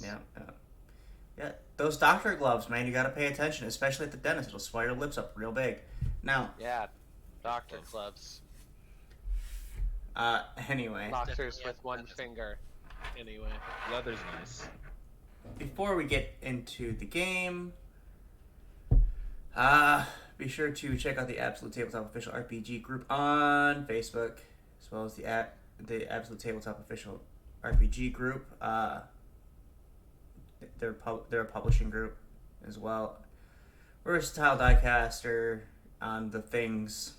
Yeah, yeah. Those doctor gloves, man, you gotta pay attention, especially at the dentist. It'll swell your lips up real big. Now, Yeah, doctor Gloves. gloves. anyway, Doctors Definitely at with the one dentist. finger. Anyway. Leather's nice. before we get into the game, uh, be sure to check out the Absolute Tabletop Official RPG group on Facebook, as well as the Absolute Tabletop Official RPG group. They're a publishing group as well. Versatile Diecaster on the things,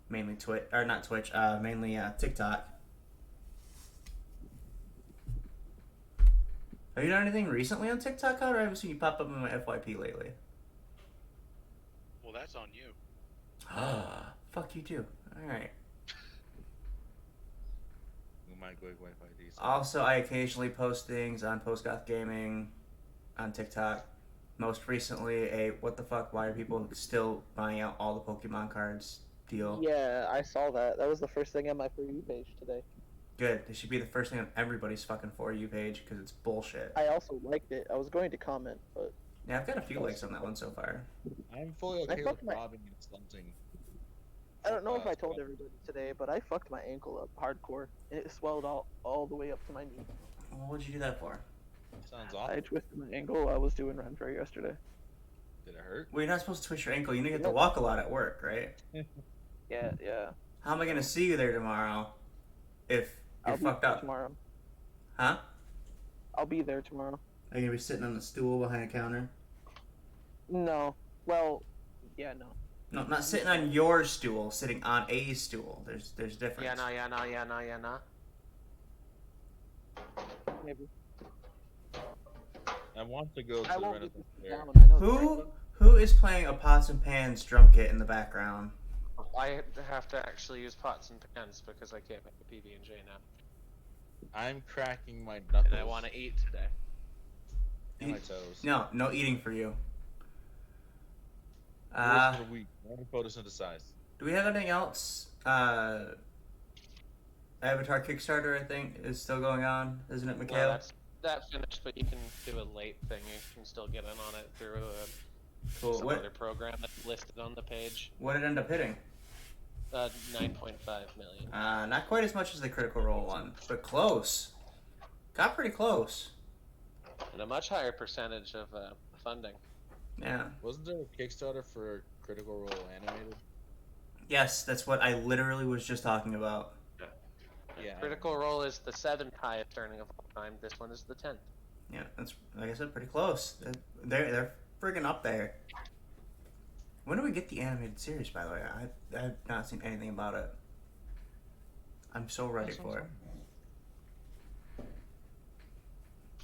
mainly Twitch, or not Twitch, mainly TikTok. Have you done anything recently on TikTok, or I haven't seen you pop up in my FYP lately? Well, that's on you. Fuck you too. Alright. Wi-Fi. Also, I occasionally post things on Postgoth Gaming on TikTok. Most recently, a what the fuck, why are people still buying out all the Pokemon cards deal. Yeah, I saw that. That was the first thing on my For You page today. Good. It should be the first thing on everybody's fucking For You page because it's bullshit. I also liked it. I was going to comment, but Yeah, I've got a few likes on that one so far. I'm fully okay with robbing and stunting. I don't know if I told everybody today, but I fucked my ankle up hardcore, and it swelled all the way up to my knee. Well, what'd you do that for? Sounds I awful. twisted my ankle while I was doing run for yesterday. Did it hurt? Well, you're not supposed to twist your ankle. You get to walk a lot at work, right? Yeah. How am I gonna see you there tomorrow if you're I'll be fucked there up? tomorrow. Huh? I'll be there tomorrow. Are you gonna be sitting on the stool behind a counter? No. Well, yeah, no. No, not sitting on your stool. Sitting on a stool. There's difference. Yeah, no. Maybe. I want to go to I the won't get Renaissance this Fair. down. I know Who is playing a pots and pans drum kit in the background? I have to actually use pots and pans because I can't make a PB&J now. I'm cracking my knuckles. And I want to eat today. And my toes. No eating for you. Rest of the week. I want to photosynthesize. Do we have anything else? Avatar Kickstarter, I think, is still going on, isn't it, Mikhail? No, that's finished, but you can do a late thing. You can still get in on it through Cool. some What other program that's listed on the page. what did it end up hitting? 9.5 million. Not quite as much as the Critical Role one, but close. Got pretty close. And a much higher percentage of funding. Yeah. Wasn't there a Kickstarter for Critical Role animated? Yes, that's what I literally was just talking about. Yeah. Critical Role is the 7th highest earning of all time. This one is the 10th. Yeah, that's like I said, pretty close. They're friggin' up there. When do we get the animated series? By the way, I have not seen anything about it. I'm so ready for it.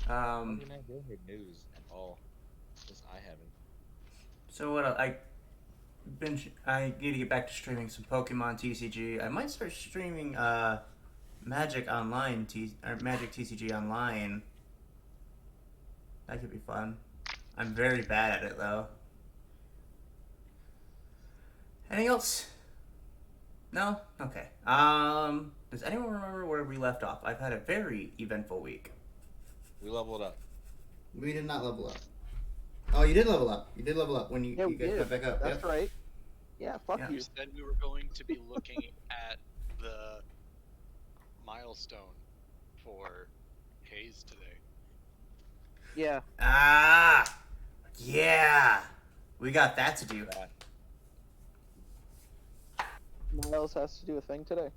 I mean, I don't hear news at all. Because I haven't. So what I need to get back to streaming some Pokemon TCG. I might start streaming Magic Online Magic TCG Online. That could be fun. I'm very bad at it though. Anything else? No? Okay. Does anyone remember where we left off? I've had a very eventful week. We leveled up. We did not level up. Oh, you did level up. You did level up when you we guys did. got back up. That's right. Yeah, fuck Yeah. you. We said we were going to be looking at the milestone for Hayes today. Yeah. Yeah. We got that to do. Miles has to do a thing today.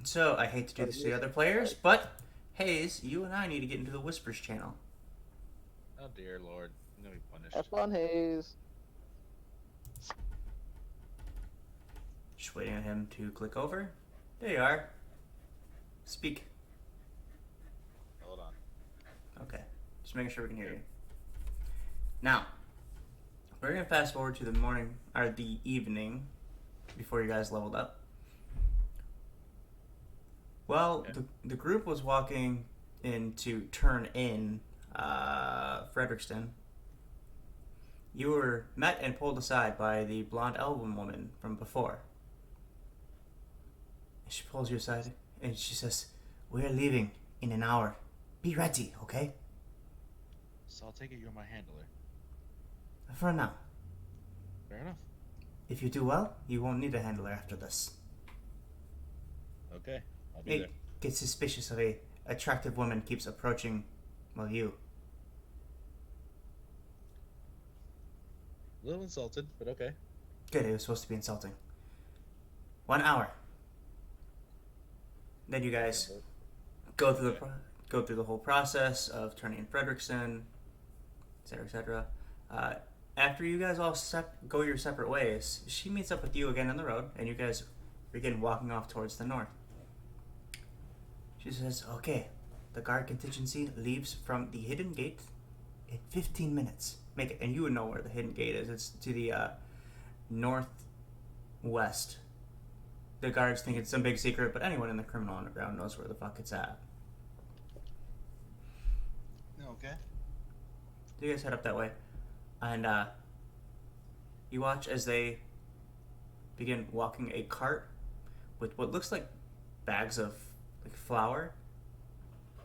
So, I hate to do this to the other players, but Hayes, you and I need to get into the Whispers channel. Oh dear lord. I'm gonna be punished. Have fun, Hayes. Just waiting on him to click over. There you are. Speak. Hold on. Okay. Just making sure we can hear you. Now, we're going to fast forward to the morning, or the evening, before you guys leveled up. Well, Okay. the group was walking in to turn in Frederickston. You were met and pulled aside by the blonde elven woman from before. She pulls you aside and she says, "We're leaving in an hour. Be ready, okay? So I'll take it you're my handler. For now. Fair enough. If you do well, you won't need a handler after this. Okay, I'll be there. It gets suspicious if a attractive woman keeps approaching, well, you. A little insulted, but okay. Good, it was supposed to be insulting. 1 hour. Then you guys go through go through the whole process of turning in Frederickson, etc., etc. After you guys all go your separate ways, she meets up with you again on the road, and you guys begin walking off towards the north. She says, "Okay, the guard contingency leaves from the hidden gate in 15 minutes. Make it, and you would know where the hidden gate is. It's to the northwest. The guards think it's some big secret, but anyone in the criminal underground knows where the fuck it's at. Okay. So you guys head up that way, and you watch as they begin walking a cart with what looks like bags of like flour.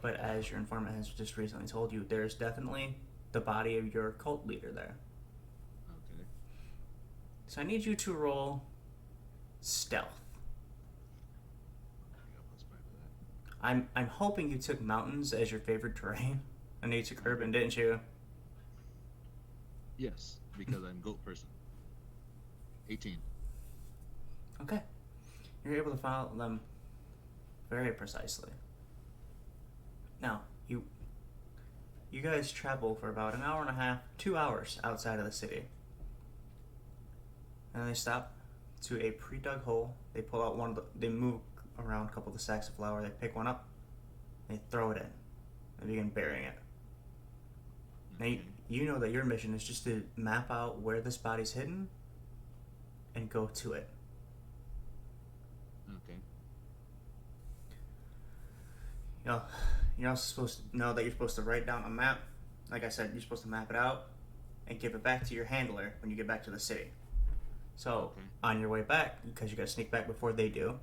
But as your informant has just recently told you, there's definitely the body of your cult leader there. Okay. So I need you to roll stealth. I got +5 for that. I'm hoping you took mountains as your favorite terrain. I know you took urban, didn't you? Yes, because I'm goat person. 18. Okay. You're able to follow them very precisely. Now, you guys travel for about an hour and a half, 2 hours outside of the city. And they stop to a pre-dug hole. They pull out they move around a couple of the sacks of flour. They pick one up. They throw it in. They begin burying it. Now, you know that your mission is just to map out where this body's hidden and go to it. Okay. You know, you're also supposed to know that you're supposed to write down a map. Like I said, you're supposed to map it out and give it back to your handler when you get back to the city. So, Okay. on your way back, because you gotta sneak back before they do,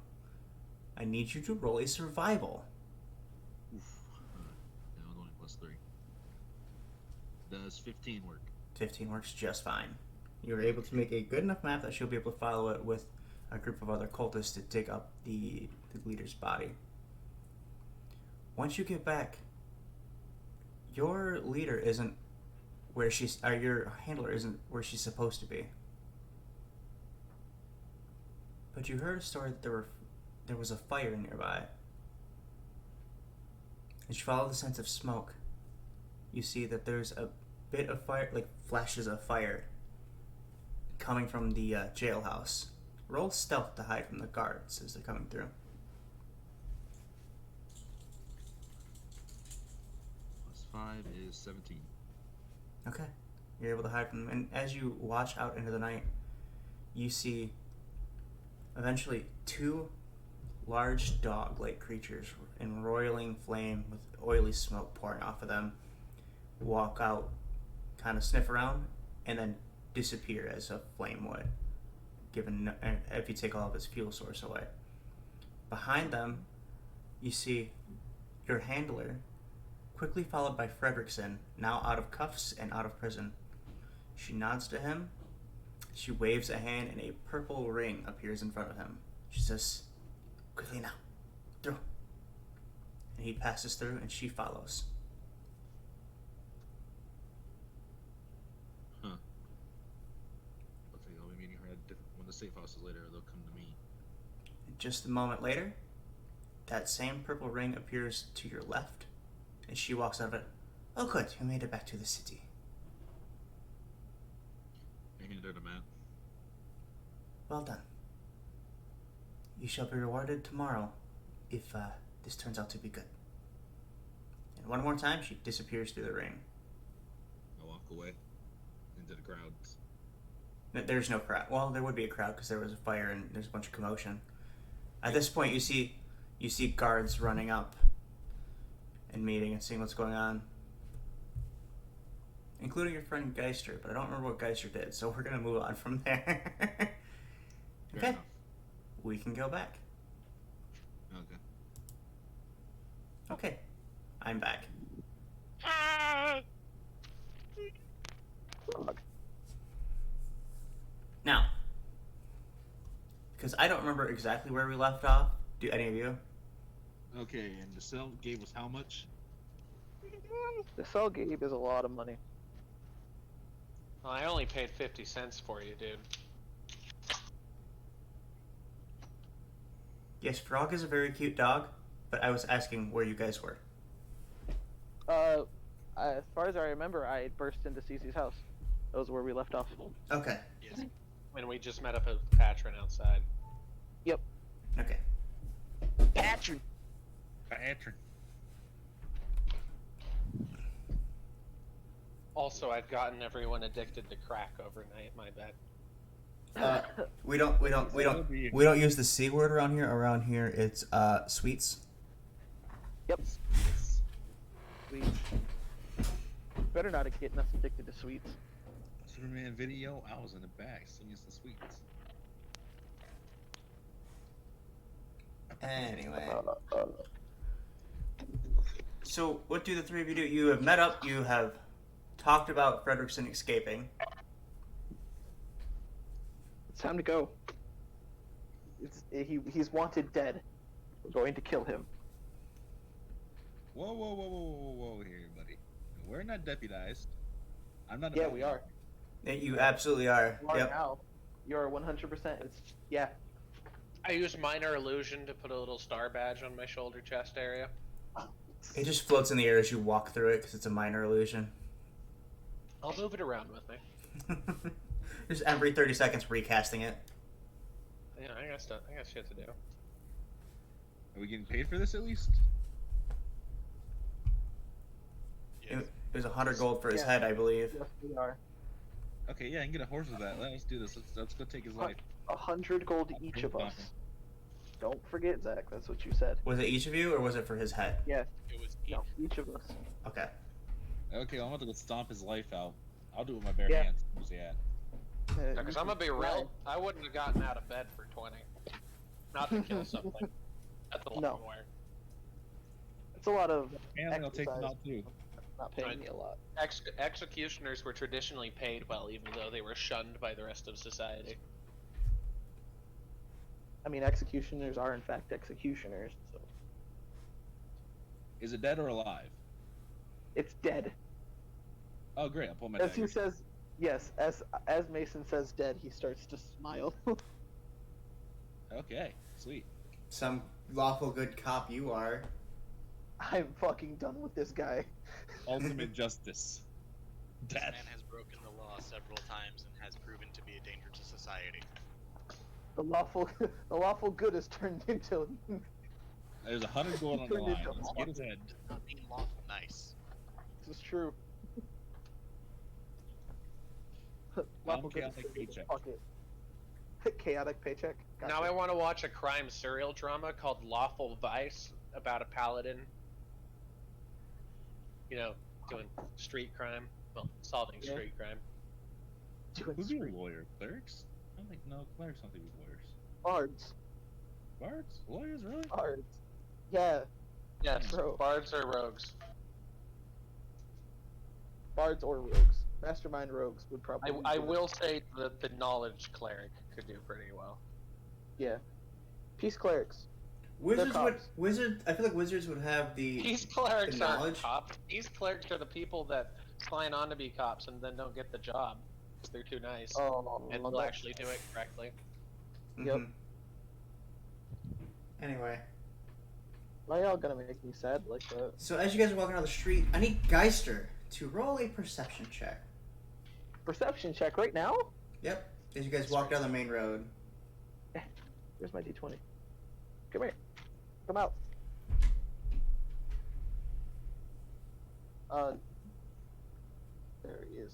I need you to roll a survival. Oof. That was only +3. Does 15 work? 15 works just fine. You're able to make a good enough map that she'll be able to follow it with a group of other cultists to dig up the leader's body. Once you get back, your leader isn't where your handler isn't where she's supposed to be. But you heard a story that there was a fire nearby. As you follow the sense of smoke, you see that there's a bit of fire, like flashes of fire, coming from the jailhouse. Roll stealth to hide from the guards as they're coming through. +5 is 17. Okay. You're able to hide from them. And as you watch out into the night, you see eventually 2 large dog-like creatures in roiling flame with oily smoke pouring off of them walk out, kind of sniff around, and then disappear as a flame would, given if you take all of its fuel source away. Behind them, you see your handler, quickly followed by Frederickson, now out of cuffs and out of prison. She nods to him. She waves a hand, and a purple ring appears in front of him. She says, "Quickly now, through." And he passes through, and she follows. Huh. Looks like I'll be meeting her at one of the safe houses later, or they'll come to me. And just a moment later, that same purple ring appears to your left, and she walks out of it. "Oh, good, you made it back to the city." I hand her the map. "Well done. You shall be rewarded tomorrow if this turns out to be good." And one more time, she disappears through the ring. I walk away into the crowds. There's no crowd. Well, there would be a crowd because there was a fire and there's a bunch of commotion. At this point, you see guards running up and meeting and seeing what's going on, including your friend Geister. But I don't remember what Geister did, so we're gonna move on from there. Fair Okay, enough. we can go back. Okay. Okay, I'm back. because I don't remember exactly where we left off. Do any of you? Okay, and the cell gave us how much? The cell Gabe is a lot of money. Well, I only paid 50 cents for you, dude. Yes, Frog is a very cute dog, but I was asking where you guys were. As far as I remember, I burst into Cece's house. That was where we left off. Okay. Yes. When we just met up at Patron outside. Okay. Patrick. Patrick. Also, I've gotten everyone addicted to crack overnight. My bad. We don't use the C word around here. Around here, it's sweets. Yep. Sweets. Better not getting us addicted to sweets. Superman video, I was in the back singing some sweets. Anyway. So, what do the three of you do? You have met up. You have talked about Fredrickson escaping. It's time to go. He's wanted dead. We're going to kill him. Whoa, whoa, whoa, whoa, whoa, whoa, here, buddy. We're not deputized. I'm not. Yeah, we are. You absolutely are. You are Yep. now. You are 100%. Yeah. I used minor illusion to put a little star badge on my shoulder chest area. It just floats in the air as you walk through it because it's a minor illusion. I'll move it around with me. Just every 30 seconds recasting it. Yeah, I got shit to do. Are we getting paid for this at least? Yes. It was 100 gold for his Yeah. head, I believe. Yes, we are. Okay, yeah, I can get a horse with that. Let's do this. Let's go take his life. 100 gold each of us. Don't forget, Zach. That's what you said. Was it each of you, or was it for his head? Yeah. It was No, each of us. Okay. Okay, I'm about to go stomp his life out. I'll do it with my bare Yeah. hands. Where's he at? Because I'm gonna be real, I wouldn't have gotten out of bed for 20. Not to kill something. That's a lot No. more. It's a lot of And I'll take him exercise. out too. Not paying me a lot. Executioners were traditionally paid well, even though they were shunned by the rest of society. I mean, executioners are in fact executioners. So Is it dead or alive? it's dead. Oh, great! I'll pull my As he dagger. says, yes. As Mason says, dead. He starts to smile. Okay, sweet. Some lawful good cop you are. I'm fucking done with this guy. Ultimate justice. This Death. man has broken the law several times and has proven to be a danger to society. The lawful good has turned into. There's 100 gold on the line. Let's get his head. Does not mean lawful nice. This is true. Chaotic good is paycheck. fuck it. Chaotic paycheck. Gotcha. Now I want to watch a crime serial drama called Lawful Vice about a paladin. You know, doing street crime. Well, solving Yeah. street crime. Doing Who'd be a street lawyer? Clerics? I don't think no clerics don't think be lawyers. bards. Bards? Lawyers, really? Bards. Yeah, Yes, Bro. bards or rogues. bards or rogues. Mastermind rogues would probably. I do it. will say that the knowledge cleric could do pretty well. Yeah. Peace clerics. Wizards would cops. I feel like wizards would have the These clerics The aren't knowledge? cops. These clerics are the people that sign on to be cops and then don't get the job. 'Cause they're too nice. Oh, And will actually do it correctly. Yep. Mhm. Anyway, Why y'all gonna make me sad like that? so as you guys are walking down the street, I need Geister to roll a perception check. Perception check right now? Yep. As you guys walk down the main road. Where's my d20? Come here. Come out. There he is.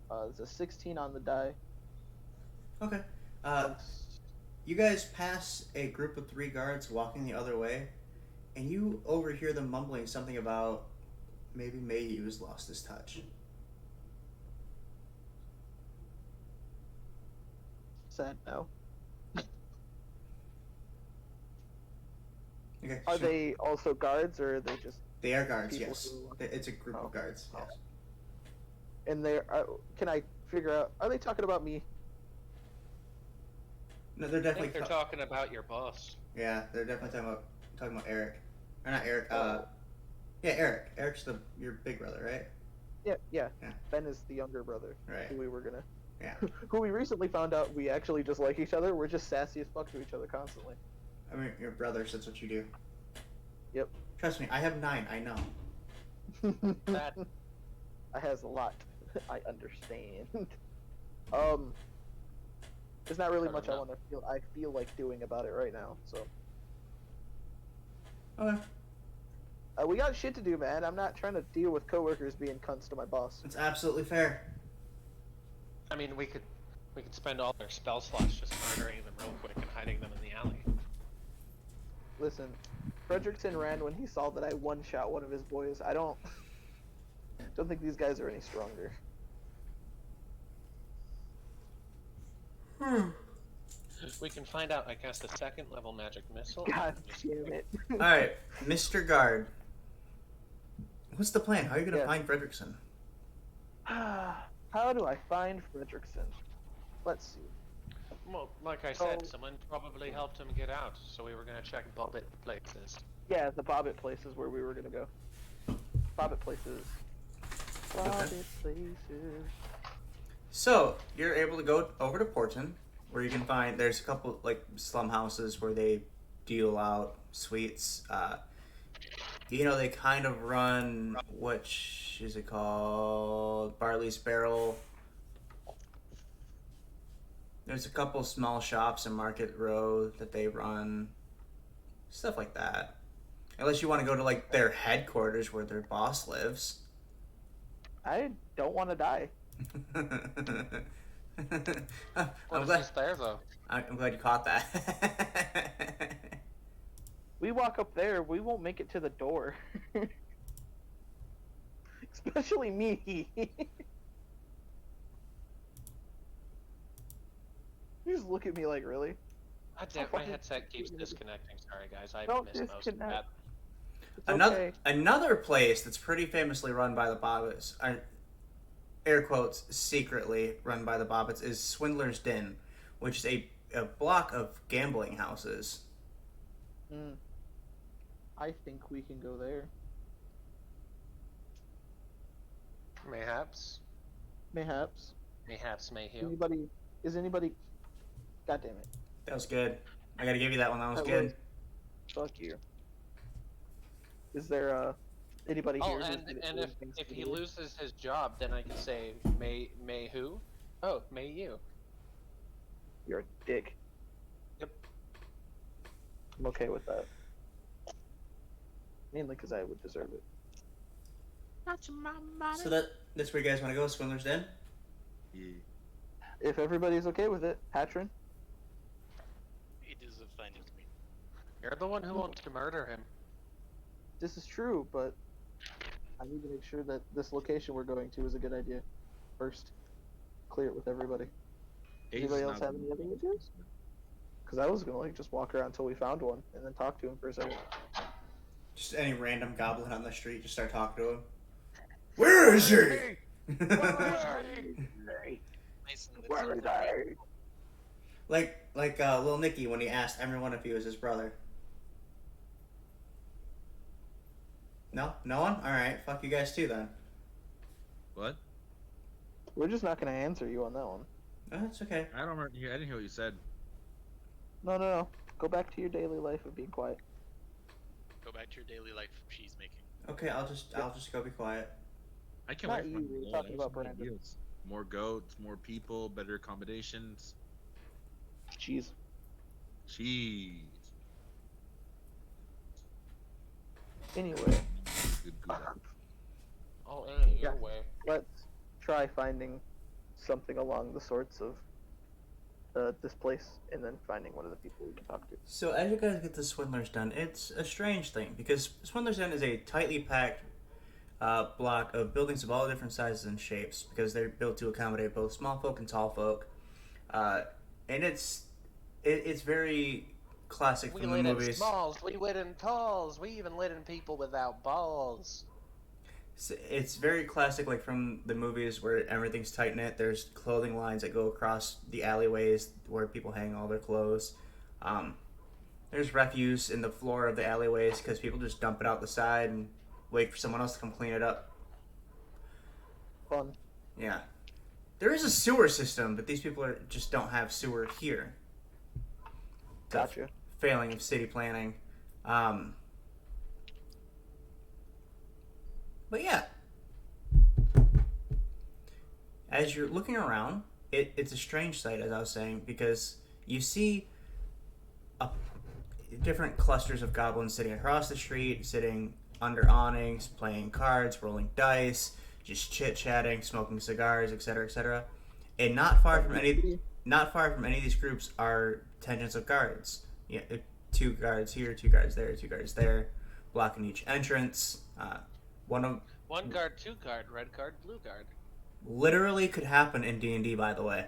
There's a 16 on the die. Okay. You guys pass a group of 3 guards walking the other way, and you overhear them mumbling something about maybe Mayhew's lost his touch. Sad now. Okay. Are so they also guards, or are they just? They are guards, people yes. who- It's a group Oh. of guards, yes. And they're? Can I figure out? Are they talking about me? No, they're I definitely. think they're talking about your boss. Yeah, they're definitely talking about Eric, or not Eric. Yeah, Eric. Eric's your big brother, right? Yeah, yeah. Yeah. Ben is the younger brother. Right. Who we were gonna. Yeah. Who we recently found out we actually just like each other. We're just sassy as fuck to each other constantly. I mean, your brother. So that's what you do. Yep. Trust me, I have 9. I know. That I has a lot. I understand. There's not really much I feel like doing about it right now. So. Okay. We got shit to do, man. I'm not trying to deal with coworkers being cunts to my boss. It's absolutely fair. I mean, we could spend all their spell slots just murdering them real quick and hiding them in the alley. Listen, Fredrickson ran when he saw that I one-shot one of his boys. I don't think these guys are any stronger. We can find out. I cast a 2nd level magic missile. God damn it. All right, Mr. Guard. What's the plan? How are you gonna Yeah. find Fredrickson? How do I find Fredrickson? Let's see. Well, like I said, Oh. someone probably helped him get out, so we were gonna check Bobbit places. Yeah, the Bobbit place is where we were gonna go. Bobbit places. Bobbit places. So you're able to go over to Porton, where you can find there's a couple like slum houses where they deal out sweets. They kind of run which is it called Barley's Barrel. There's a couple small shops in Market Road that they run, stuff like that. Unless you want to go to like their headquarters where their boss lives. I don't want to die. What I'm is glad. this there, though? I'm glad you caught that. We walk up there, we won't make it to the door. Especially me. You just look at me like, really? God damn, my headset keeps disconnecting. Sorry, guys. I Don't missed most of disconnect. that. It's okay. Another place that's pretty famously run by the Bobbits, air quotes, secretly run by the Bobbits, is Swindler's Den, which is a block of gambling houses. I think we can go there. Mayhaps. Mayhaps. Mayhaps, mayhew. Is anybody... God damn it. That was good. I gotta give you that one. That was That good. was- Fuck you. Is there, anybody Oh, here? and if he loses his job, then I can say, may who? Oh, may you. You're a dick. Yep. I'm okay with that. Mainly because I would deserve it. So that's where you guys want to go, Swindler's Den? Yeah. If everybody's okay with it, Patron. It is a fine with me. You're the one who wants to murder him. This is true, but I need to make sure that this location we're going to is a good idea. First, clear it with everybody. Anybody else have any other ideas? Because I was gonna just walk around until we found one and then talk to him for a second. Just any random goblin on the street, just start talking to him. Where is he? Mason, Where is he? like little Nicky when he asked everyone if he was his brother. No? No one? Alright, fuck you guys too then. What? We're just not gonna answer you on that one. Oh, that's okay. I don't remember. I didn't hear what you said. No. Go back to your daily life of being quiet. Go back to your daily life cheese making. Okay, I'll just go be quiet. I can't Not wait for you, we're talking about Brandon. deals. More goats, more people, better accommodations. Jeez. Cheese. Anyway, Good, good. Oh, your Yeah. way. let's try finding something along the sorts of this place, and then finding one of the people we can talk to. So as you guys get to Swindler's Den, it's a strange thing because Swindler's Den is a tightly packed block of buildings of all different sizes and shapes because they're built to accommodate both small folk and tall folk, and it's very classic We from the lit in movies. smalls, we lit in talls, we even lit in people without balls. It's very classic, like from the movies where everything's tight knit. There's clothing lines that go across the alleyways where people hang all their clothes. Um, there's refuse in the floor of the alleyways because people just dump it out the side and wait for someone else to come clean it up. Fun. Yeah, there is a sewer system, but these people just don't have sewer here. Gotcha. Failing of city planning. Um, but yeah, as you're looking around, it's a strange sight, as I was saying, because you see different clusters of goblins sitting across the street, sitting under awnings, playing cards, rolling dice, just chit chatting, smoking cigars, etc., etc. And not far from any of these groups are tangents of guards. Yeah, 2 guards here, 2 guards there, 2 guards there, blocking each entrance. One guard, 2 guard, red guard, blue guard. literally could happen in D&D, by the way.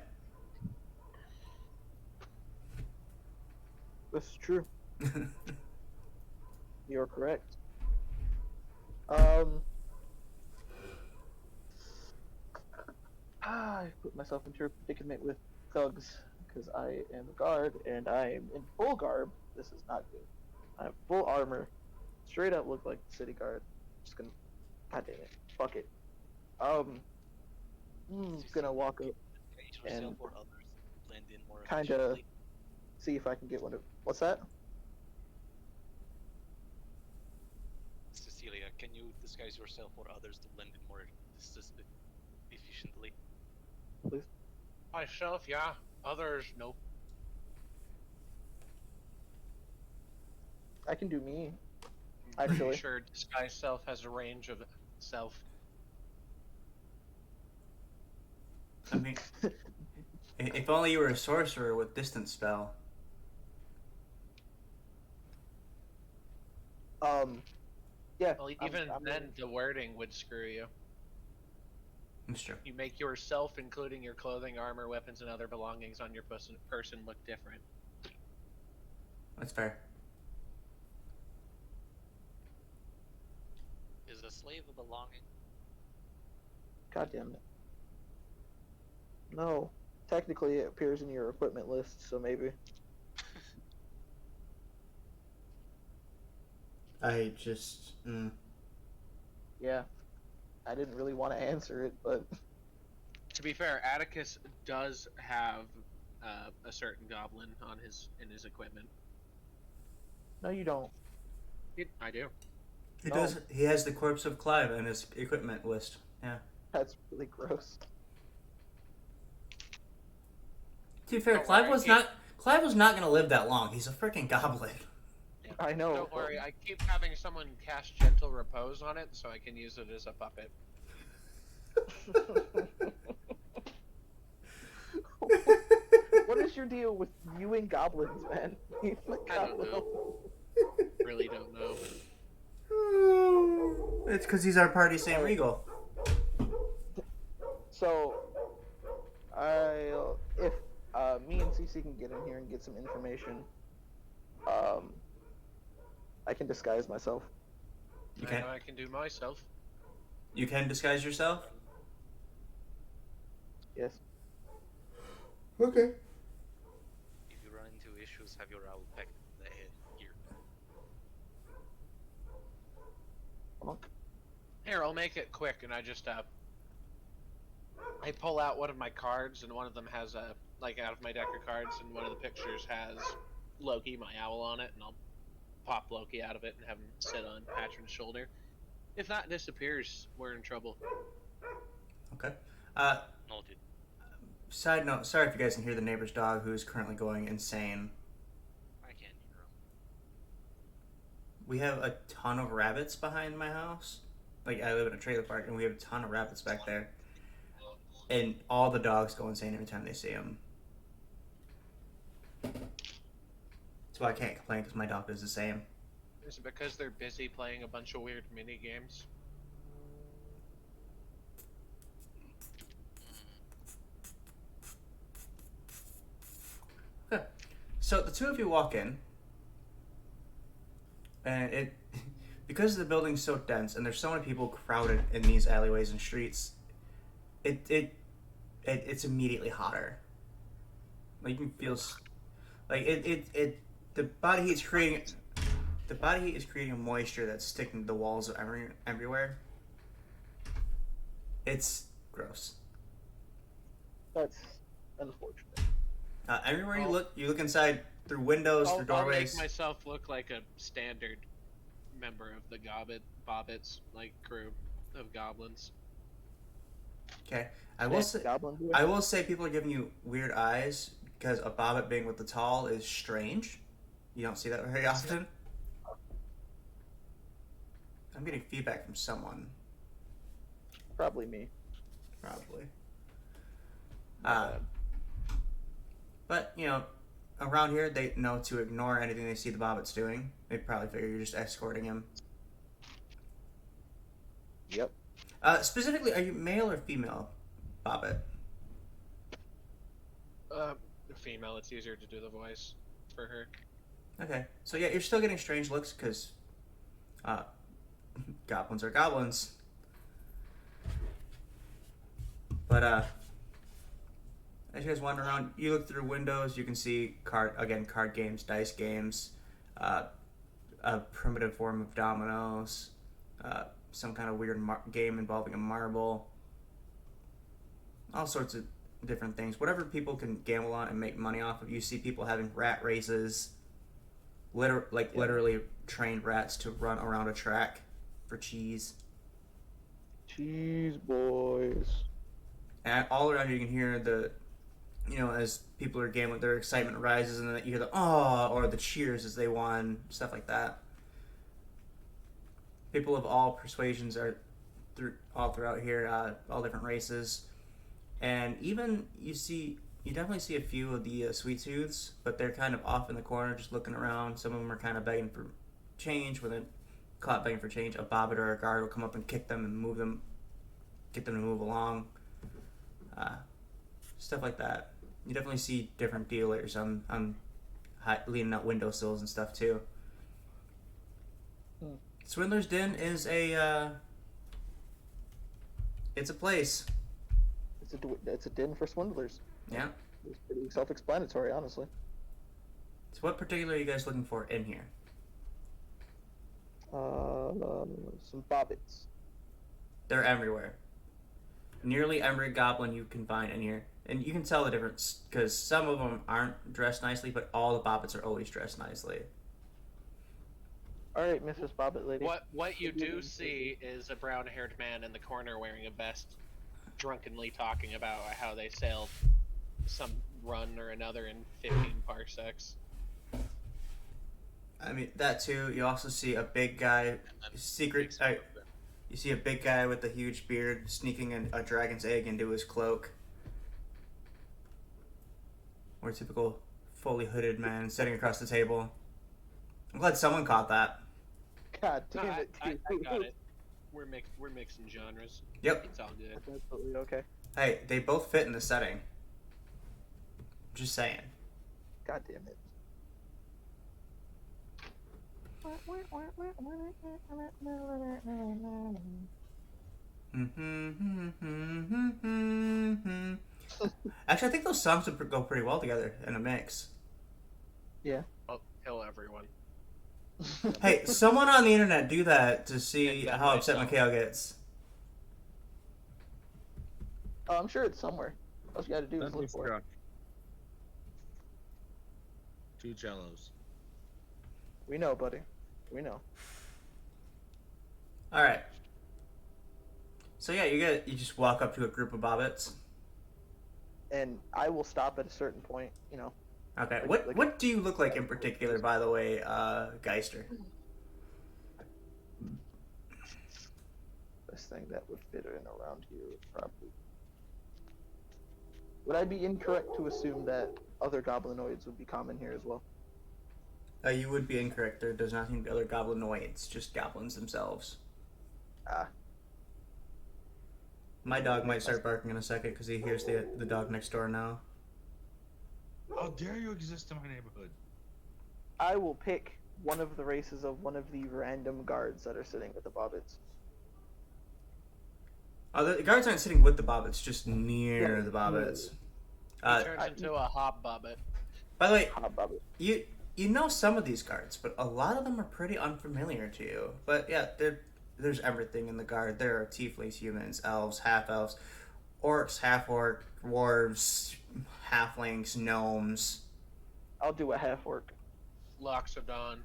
This is true. You're correct. I put myself into a predicament with thugs because I am a guard and I am in full garb. This is not good. I have full armor. Straight up look like the city guard. Just gonna, god damn it, fuck it. Gonna walk up and Yourself or others blend in more kind of efficiently. see if I can get one of. What's that? Cecilia, can you disguise yourself or others to blend in more efficiently? Please. Myself, yeah. Others, nope. I can do me. I'm pretty Actually. sure disguise self has a range of self. I mean, if only you were a sorcerer with distance spell. Yeah. Well, even then, the wording would screw you. That's true. You make yourself, including your clothing, armor, weapons, and other belongings on your person look different. That's fair. Is a slave a belonging? God damn it. No. Technically, it appears in your equipment list, so maybe. I just. Yeah. I didn't really want to answer it, but. To be fair, Atticus does have a certain goblin on in his equipment. No, you don't. I do. He No. does. He has the corpse of Clive in his equipment list. Yeah. That's really gross. To be fair, Don't Clive worry, was not. Clive was not going to live that long. He's a freaking goblin. I know. Don't worry, I keep having someone cast Gentle Repose on it, so I can use it as a puppet. What is your deal with you and goblins, man? I don't know. Really don't know. It's because he's our party Saint Regal. So, if me and CC can get in here and get some information, I can disguise myself. You I can. know I can do myself. You can disguise yourself. Yes. Okay. If you run into issues, have your owl pack the head gear. Here, I'll make it quick, and I just I pull out one of my cards, and one of them has out of my deck of cards, and one of the pictures has Loki, my owl, on it, and I'll pop Loki out of it and have him sit on Patron's shoulder. If that disappears, we're in trouble. Okay. Noted. Side note, sorry if you guys can hear the neighbor's dog who's currently going insane. I can't hear him. We have a ton of rabbits behind my house. Like, I live in a trailer park, and we have a ton of rabbits back there. And all the dogs go insane every time they see them. That's why I can't complain, because my dog is the same. Is it because they're busy playing a bunch of weird mini games? So the two of you walk in, and because the building's so dense and there's so many people crowded in these alleyways and streets, it's immediately hotter. Like you can feel, like the body heat is creating. The body heat is creating a moisture that's sticking to the walls of everywhere. It's gross. That's unfortunate. Everywhere you look inside through windows, through I'll make doorways. myself look like a standard member of the Bobbits, like crew of goblins. Okay, Goblin boy. I will say people are giving you weird eyes because a bobbit being with the tall is strange. You don't see that very often. I'm getting feedback from someone. Probably me. Probably. But, you know, around here, they know to ignore anything they see the Bobbit's doing. They probably figure you're just escorting him. Yep. Specifically, are you male or female, Bobbit? Female, it's easier to do the voice for her. Okay. So, yeah, you're still getting strange looks because goblins are goblins. But, as you guys wander around, you look through windows, you can see card games, dice games, a primitive form of dominoes, some kind of weird game involving a marble, all sorts of different things. Whatever people can gamble on and make money off of. You see people having rat races, literally trained rats to run around a track for cheese. Cheese boys. And all around you can hear as people are gambling, their excitement rises, and then you hear the "oh" or the cheers as they won, stuff like that. People of all persuasions are all throughout here, all different races, and even you definitely see a few of the sweet tooths, but they're kind of off in the corner, just looking around. Some of them are kind of begging for change. When they're caught begging for change, a bobbit or a guard will come up and kick them and get them to move along. Stuff like that. You definitely see different dealers on leaning out windowsills and stuff too. Swindler's Den is it's a place. It's a den for swindlers. Yeah. It's pretty self-explanatory, honestly. So what particular are you guys looking for in here? Some bobbits. They're everywhere. Nearly every goblin you can find in here. And you can tell the difference because some of them aren't dressed nicely, but all the bobbits are always dressed nicely. All right, Mrs. Bobbit lady. What you do see is a brown-haired man in the corner wearing a vest, drunkenly talking about how they sailed some run or another in 15 parsecs. I mean, that too. You also see a big guy, you see a big guy with a huge beard sneaking a dragon's egg into his cloak. Or a typical fully hooded man sitting across the table. I'm glad someone caught that. God damn it, I dude. got it. We're mixing genres. Yep. It's all good. That's absolutely okay. Hey, they both fit in the setting. Just saying. God damn it. Actually, I think those songs would go pretty well together in a mix. Yeah. I'll kill everyone. Hey, someone on the internet do that to see Yeah, how upset myself. Mikhail gets. Oh, I'm sure it's somewhere. All you gotta do is Let me look for it. forgot. 2 cellos. We know, buddy. We know. All right. So yeah, you just walk up to a group of bobbits. And I will stop at a certain point, you know. Okay. Like- What do you look like in particular, by the way, Geister? Best thing that would fit in around here would probably. Would I be incorrect to assume that other goblinoids would be common here as well? You would be incorrect. There does not seem to be other goblinoids, just goblins themselves. Ah. My dog might start barking in a second because he hears the dog next door now. How dare you exist in my neighborhood? I will pick one of the races of one of the random guards that are sitting with the bobbits. The guards aren't sitting with the bobbits, just near Yeah, the bobbits. He turns into a hobbobbit. By the way, Hobbobbit. you know some of these guards, but a lot of them are pretty unfamiliar to you. But yeah, there's everything in the guard. There are tieflings, humans, elves, half elves, orcs, half orc, dwarves, halflings, gnomes. I'll do a half orc. Locks of Dawn.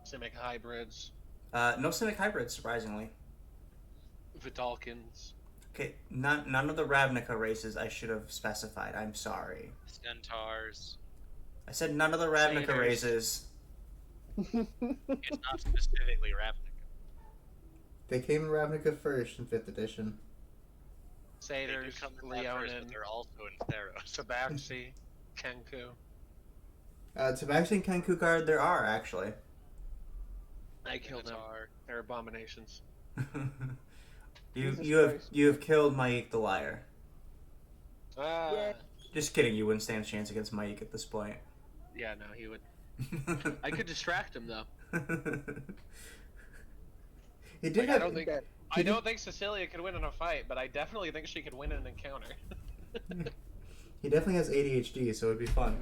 Simic hybrids. No Simic hybrids, surprisingly. Vidalkins. Okay, none of the Ravnica races I should have specified. I'm sorry. Centaurs. I said none of the Ravnica Satyrs. races. It's not specifically Ravnica. They came in Ravnica first in 5th edition. They do Satyrs, come in that first, Leonin, but they're also in Theros. Tabaxi, Kenku. Tabaxi and Kenku guard there are, actually. I killed them. Minotaur. They're abominations. Jesus you have Christ. you have killed Maik the liar. Ah. Yeah. Just kidding, you wouldn't stand a chance against Maik at this point. Yeah, no, he would. I could distract him though. He did Like, I have. don't think that- I don't think Cecilia could win in a fight, but I definitely think she could win in an encounter. He definitely has ADHD, so it'd be fun.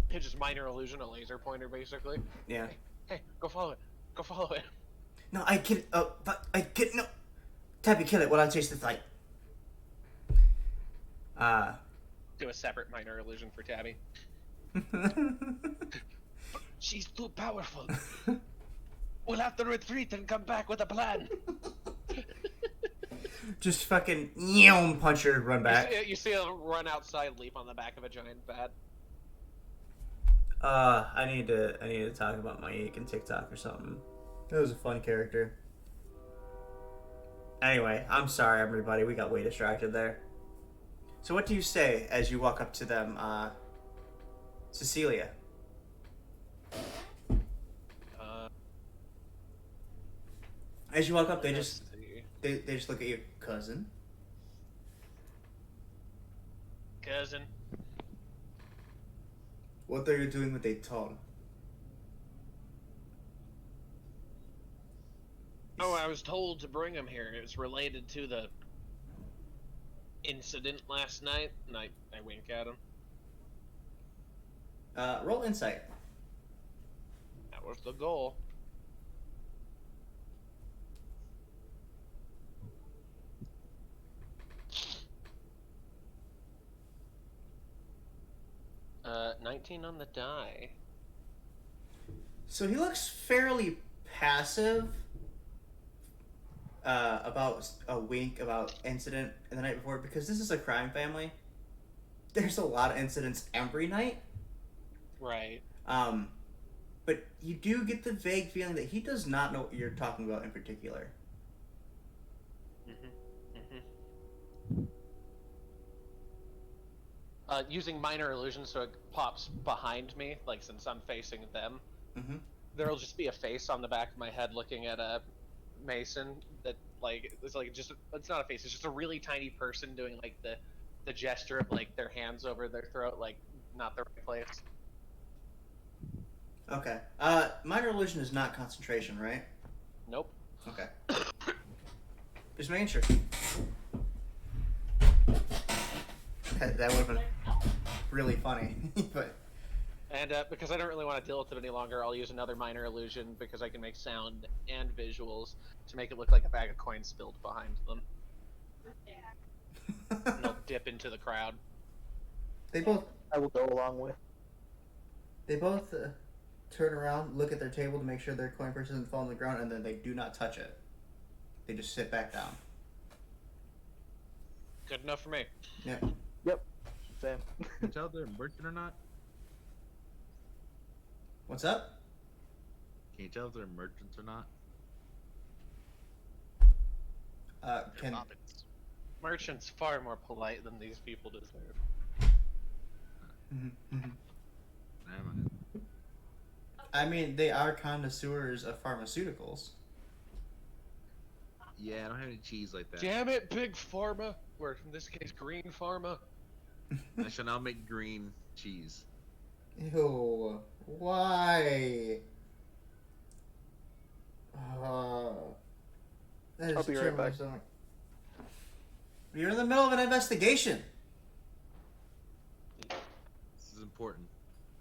It's just minor illusion, a laser pointer, basically. Yeah. Hey, go follow it. Go follow it. No, I can. But I can no. Tabby, kill it while I chase the fight. Do a separate minor illusion for Tabby. She's too powerful. We'll have to retreat and come back with a plan. Just fucking punch her, run back. You see her run outside, leap on the back of a giant bat. I need to talk about Maik and TikTok or something. That was a fun character. Anyway, I'm sorry everybody, we got way distracted there. So what do you say as you walk up to them, Cecilia? As you walk up, they just look at you, cousin. Cousin. What are you doing with a tongue? Oh, I was told to bring him here. It was related to the incident last night, and I wink at him. Roll insight. That was the goal. Uh, 19 on the die. So he looks fairly passive about a wink about incident in the night before, because this is a crime family. There's a lot of incidents every night. Right. But you do get the vague feeling that he does not know what you're talking about in particular. Using minor illusion so it pops behind me, like since I'm facing them, there'll just be a face on the back of my head looking at a Mason that it's not a face, it's just a really tiny person doing like the gesture of like their hands over their throat, like not the right place. Okay. Minor illusion is not concentration, right? Nope. Okay. Just making sure. That would have been really funny, but... And because I don't really want to deal with it any longer, I'll use another minor illusion because I can make sound and visuals to make it look like a bag of coins spilled behind them. And they'll dip into the crowd. They both I will go along with. Turn around, look at their table to make sure their coin purse doesn't fall on the ground, and then they do not touch it. They just sit back down. Good enough for me. Yeah. Yep. Same. Can you tell if they're merchant or not? What's up? Can you tell if they're merchants or not? They're Can bobbins. Merchant's far more polite than these people deserve. Never mind. I mean, they are connoisseurs of pharmaceuticals. Yeah, I don't have any cheese like that. Damn it, Big Pharma! Or in this case, Green Pharma. I shall now make green cheese. Ew. Why? That I'll is be right chilling my back. stomach. You're in the middle of an investigation. This is important.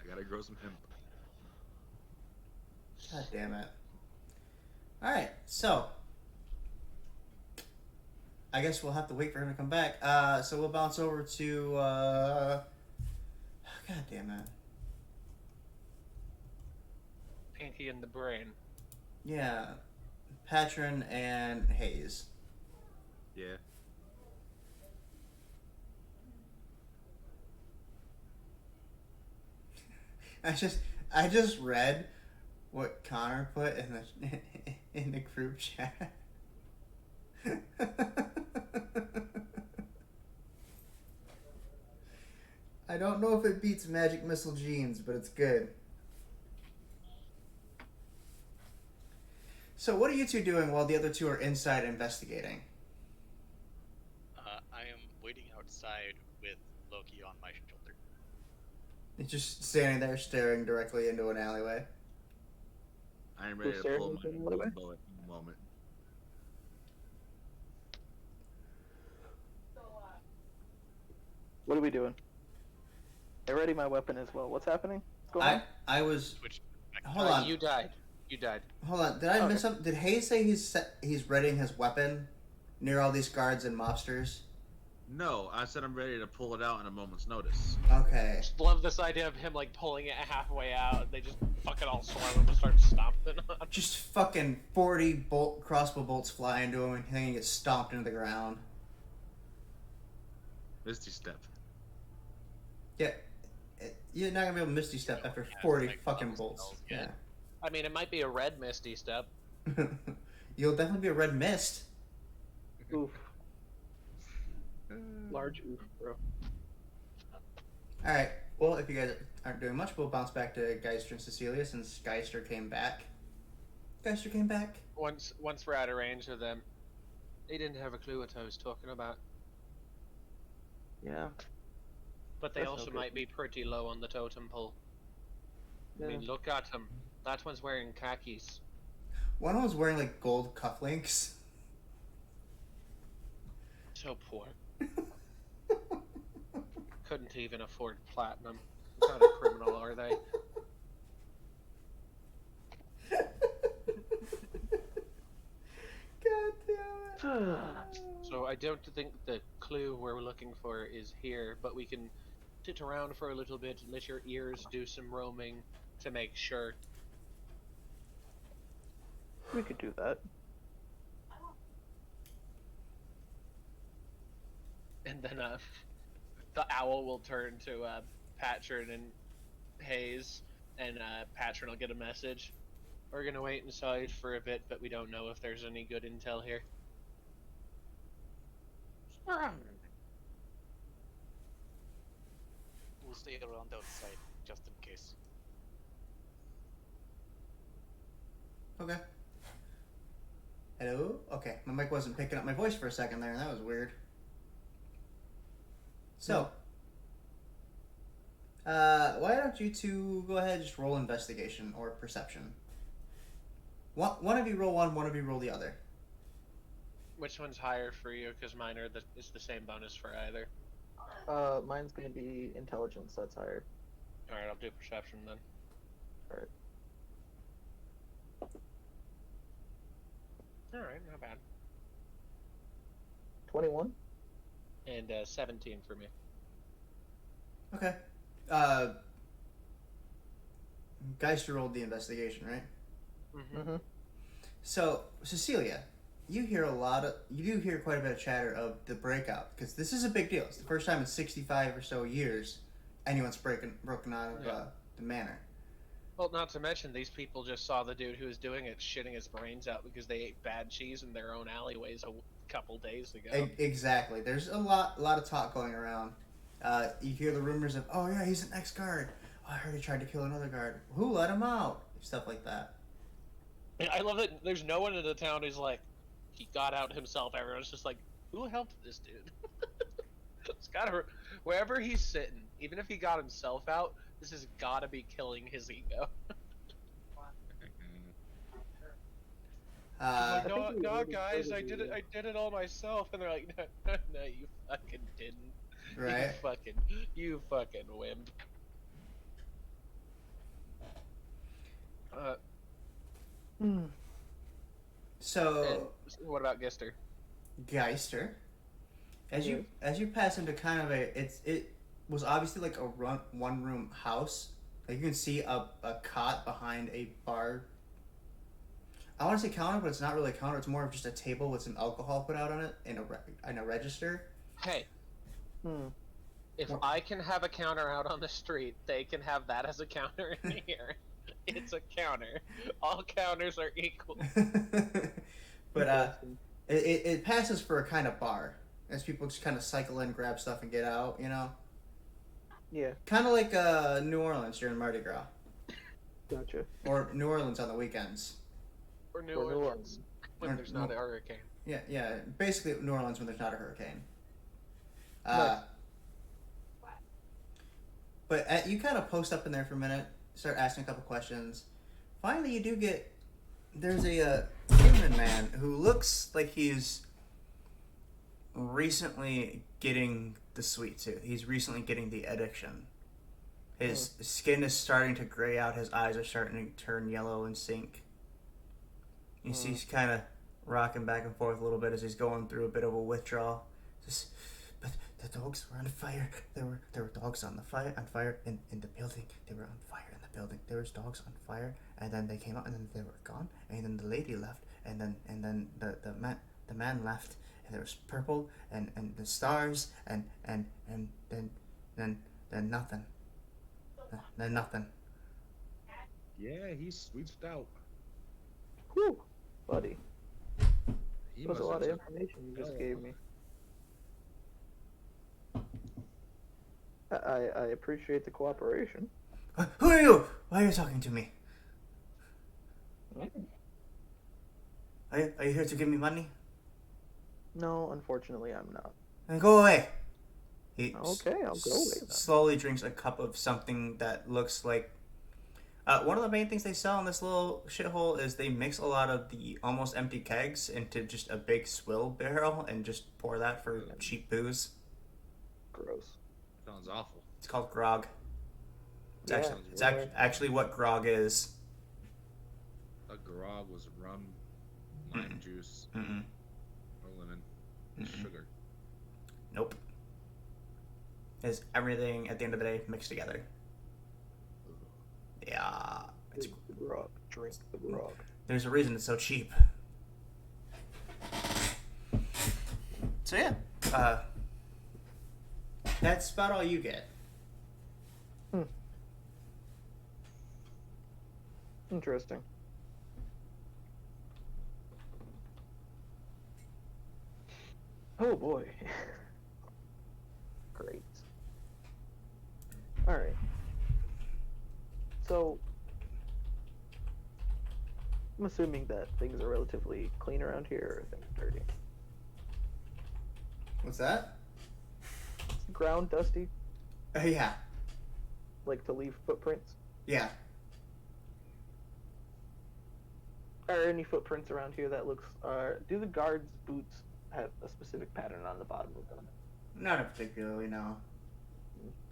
I gotta grow some hemp. God damn it. Alright, so. I guess we'll have to wait for him to come back. So we'll bounce over to, God damn it. Pinky in the brain. Yeah. Patron and Hayes. Yeah. I just read what Connor put in the in the group chat. I don't know if it beats Magic Missile Jeans, but it's good. So what are you two doing while the other two are inside investigating? I am waiting outside with Loki on my shoulder. It's just standing there staring directly into an alleyway. I am ready Who's to pull staring my into the alleyway? bow at any moment. What are we doing? I ready my weapon as well. What's happening? What's going on? I was. Switch. Hold on. You died. You died. Hold on. Did I Okay. miss something? Did Hayes say he's readying his weapon near all these guards and mobsters? No, I said I'm ready to pull it out in a moment's notice. Okay. Just love this idea of him like pulling it halfway out, and they just fucking all swarm him and start stomping on. Just fucking 40 crossbow bolts fly into him and he gets stomped into the ground. Misty step. Yeah. You're not gonna be able to Misty Step after Yeah, 40 like fucking those bolts. spells, Yeah. yeah. I mean, it might be a red misty step. You'll definitely be a red mist. Oof. Large oof, bro. Alright. Well, if you guys aren't doing much, we'll bounce back to Geister and Cecilia since Geister came back. Geister came back. Once we're out of range of them, they didn't have a clue what I was talking about. Yeah. But they That's also no good. might be pretty low on the totem pole. Yeah. I mean, look at him. That one's wearing khakis. One was wearing like gold cufflinks. So poor. Couldn't even afford platinum. What kind of criminal are they? God damn it. So I don't think the clue we're looking for is here, but we can sit around for a little bit, let your ears do some roaming to make sure. We could do that. And then the owl will turn to Patron and Hayes, and Patron will get a message. We're gonna wait inside for a bit, but we don't know if there's any good intel here. We'll stay around outside just in case. Okay. Hello? Okay, my mic wasn't picking up my voice for a second there, and that was weird. So, why don't you two go ahead and just roll investigation or perception? One of you roll one of you roll the other. Which one's higher for you? Because mine are it's the same bonus for either. Mine's gonna be intelligence. That's higher. All right, I'll do perception then. Alright. All right, not bad. 21. And 17 for me. Okay. Geister rolled the investigation, right? Mm-hmm. Mm-hmm. So, Cecilia, you do hear quite a bit of chatter of the breakout, because this is a big deal. It's the first time in 65 or so years anyone's broken out of the manor. Well, not to mention, these people just saw the dude who was doing it shitting his brains out because they ate bad cheese in their own alleyways a couple days ago. Exactly. There's a lot of talk going around. You hear the rumors of, oh yeah, he's an ex-guard. Oh, I heard he tried to kill another guard. Who let him out? Stuff like that. I love that there's no one in the town who's like, he got out himself. Everyone's just like, who helped this dude? It's gotta, wherever he's sitting, even if he got himself out, This has got to be killing his ego. He's like, I think we no, already guys, started the- I did it all myself, and they're like, no, you fucking didn't. Right. You fucking wimp. Hmm. So, And what about Gister? Geister, as Yes. you pass into kind of it was obviously like a one room house. Like you can see a cot behind a bar. I want to say counter, but it's not really a counter. It's more of just a table with some alcohol put out on it and a register. Hey, Hmm. if What? I can have a counter out on the street, they can have that as a counter in here. It's a counter. All counters are equal. But Interesting. it passes for a kind of bar as people just kind of cycle in, grab stuff, and get out. You know, Yeah, kind of like New Orleans during Mardi Gras gotcha. or New Orleans on the weekends. Or New Or New Orleans Orleans. when Or there's not New- a hurricane. Yeah, basically New Orleans when there's not a hurricane. Nice. But you kind of post up in there for a minute, start asking a couple questions. Finally, you do get there's a human man who looks like he's recently getting the sweet tooth. He's recently getting the addiction. His skin is starting to gray out. His eyes are starting to turn yellow and sink. You see he's kind of rocking back and forth a little bit as he's going through a bit of a withdrawal. Just, but the dogs were on fire. There were dogs on fire in the building. They were on fire in the building. There was dogs on fire, and then they came out, and then they were gone, and then the lady left, and then the man left, and there was purple and the stars and then nothing. Then nothing. Yeah, he's switched out. Whew, buddy. He That was a must lot have of took information you just hell gave of me. I appreciate the cooperation. Who are you? Why are you talking to me? Are you here to give me money? No, unfortunately, I'm not. Then go away. He Okay, I'll go away then. slowly drinks a cup of something that looks like. One of the main things they sell in this little shithole is they mix a lot of the almost empty kegs into just a big swill barrel and just pour that for cheap booze. Gross. Sounds awful. It's called grog. It's Yeah, actually what grog is. A grog was rum, lime juice, Mm-mm. or lemon, sugar. Nope. It's everything at the end of the day mixed together. Yeah. It's, Drink the grog. Drink the grog. there's a reason it's so cheap. So yeah. That's about all you get. Interesting. Oh boy. Great. Alright. So, I'm assuming that things are relatively clean around here, or things dirty. What's that? Is the ground dusty? Yeah. Like to leave footprints? Yeah. Are any footprints around here that looks, do the guards' boots have a specific pattern on the bottom of them? Not particularly, no.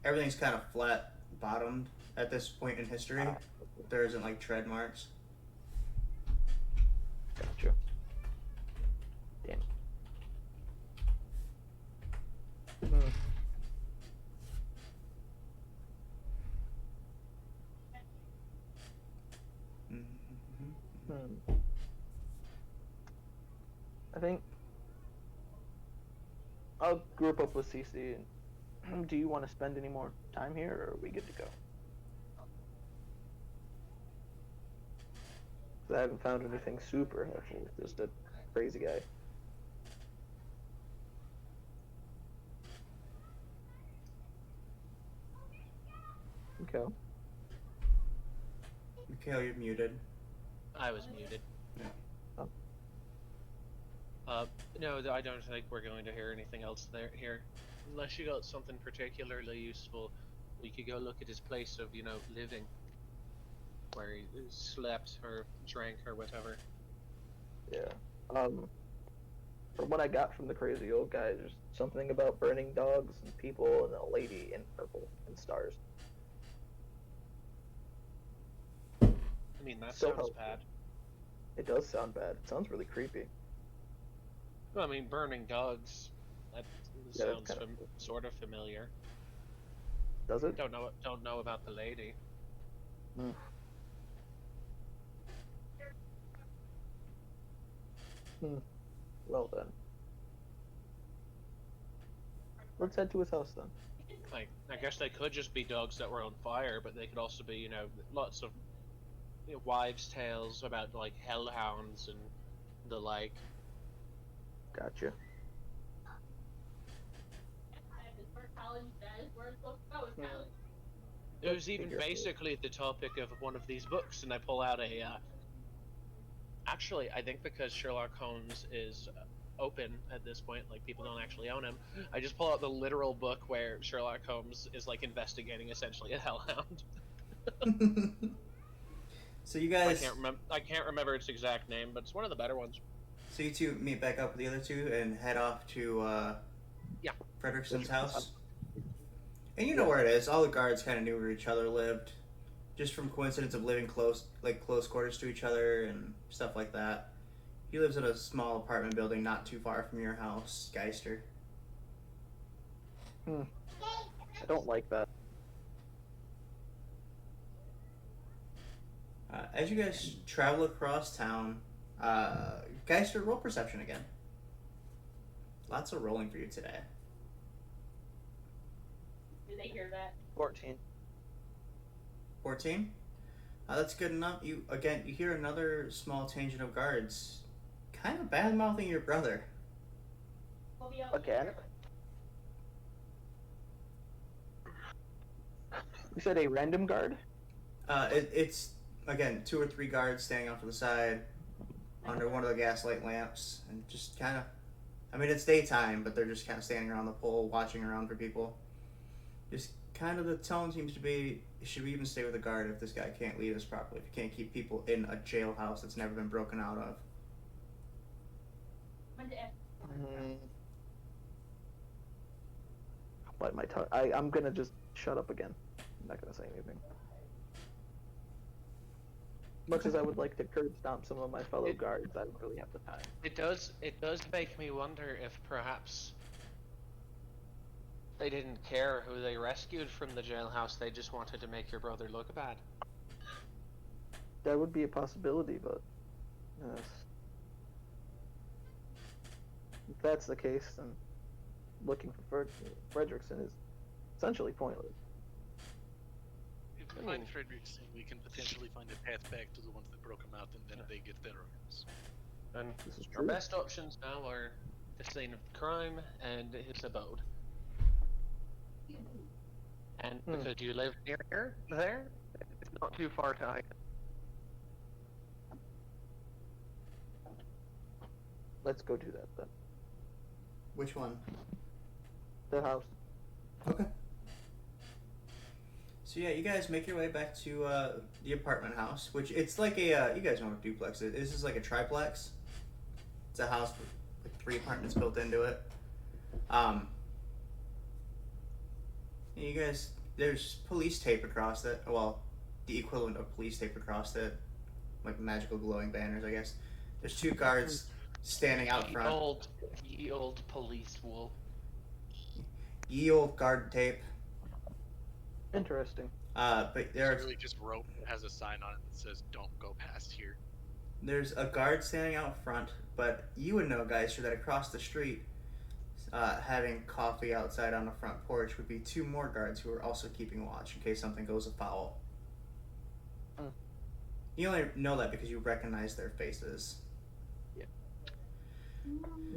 Everything's kind of flat bottomed at this point in history. There isn't like tread marks. Gotcha. Damn. I think I'll group up with CC. And do you want to spend any more time here, or are we good to go? 'Cause I haven't found anything super helpful with just a crazy guy. Okay. Mikhail, you're muted. I was muted. Yeah. No, I don't think we're going to hear anything else here. Unless you got something particularly useful We could go look at his place of, living, where he slept or drank or whatever. Yeah. From what I got from the crazy old guy, there's something about burning dogs and people and a lady in purple and stars. I mean, that So sounds helpful. bad. It does sound bad. It sounds really creepy. Well, I mean, burning dogs. That Yeah, that's sounds kind of. sort of familiar. Does it? Don't know about the lady. Hmm. Hmm. Well then. Let's head to his house then. Like, I guess they could just be dogs that were on fire, but they could also be, lots of wives' tales about like hellhounds and the like. Gotcha. It was even Figure. basically the topic of one of these books, and I pull out a. Actually, I think because Sherlock Holmes is open at this point, like people don't actually own him, I just pull out the literal book where Sherlock Holmes is like investigating essentially a hellhound. So you guys, I can't remember its exact name, but it's one of the better ones. so you two meet back up with the other two and head off to Yeah. Frederickson's house. And you know Yeah. where it is. All the guards kind of knew where each other lived, just from coincidence of living close quarters to each other and stuff like that. He lives in a small apartment building not too far from your house, Geister. I don't like that. As you guys travel across town, Geister, roll perception again. Lots of rolling for you today. Did they hear that? 14. 14? That's good enough. You hear another small tangent of guards, kind of bad mouthing your brother. We'll be out Again? here. You said a random guard? It's again 2 or 3 guards standing off to the side under one of the gaslight lamps, and just kind of. I mean, it's daytime, but they're just kind of standing around the pole, watching around for people. Just kind of the tone seems to be: should we even stay with a guard if this guy can't lead us properly? If he can't keep people in a jailhouse that's never been broken out of? Bite my tongue. I'm gonna just shut up again. I'm not gonna say anything. Much as I would like to curb stomp some of my fellow guards, I don't really have the time. It does make me wonder if perhaps they didn't care who they rescued from the jailhouse. They just wanted to make your brother look bad. That would be a possibility, but if that's the case, then looking for Frederickson is essentially pointless. If we find Frederickson, we can potentially find a path back to the ones that broke him out, and then they get their arms. And This is our true. best options now are the scene of the crime and his abode. And because you live near there, it's not too far to hide. Let's go do that then. Which one? The house. Okay. So yeah, you guys make your way back to the apartment house, which it's like a you guys know what a duplex is. This is like a triplex. It's a house with like 3 apartments built into it. You guys, there's police tape across it. Well, the equivalent of police tape across it, like magical glowing banners, I guess. There's 2 guards standing out front. Ye old police wool. Ye old guard tape. Interesting. But It's there's really just rope that has a sign on it that says "Don't go past here." There's a guard standing out front, but you would know, Geister, that across the street, having coffee outside on the front porch would be 2 more guards who are also keeping watch in case something goes afoul. You only know that because you recognize their faces. Yeah.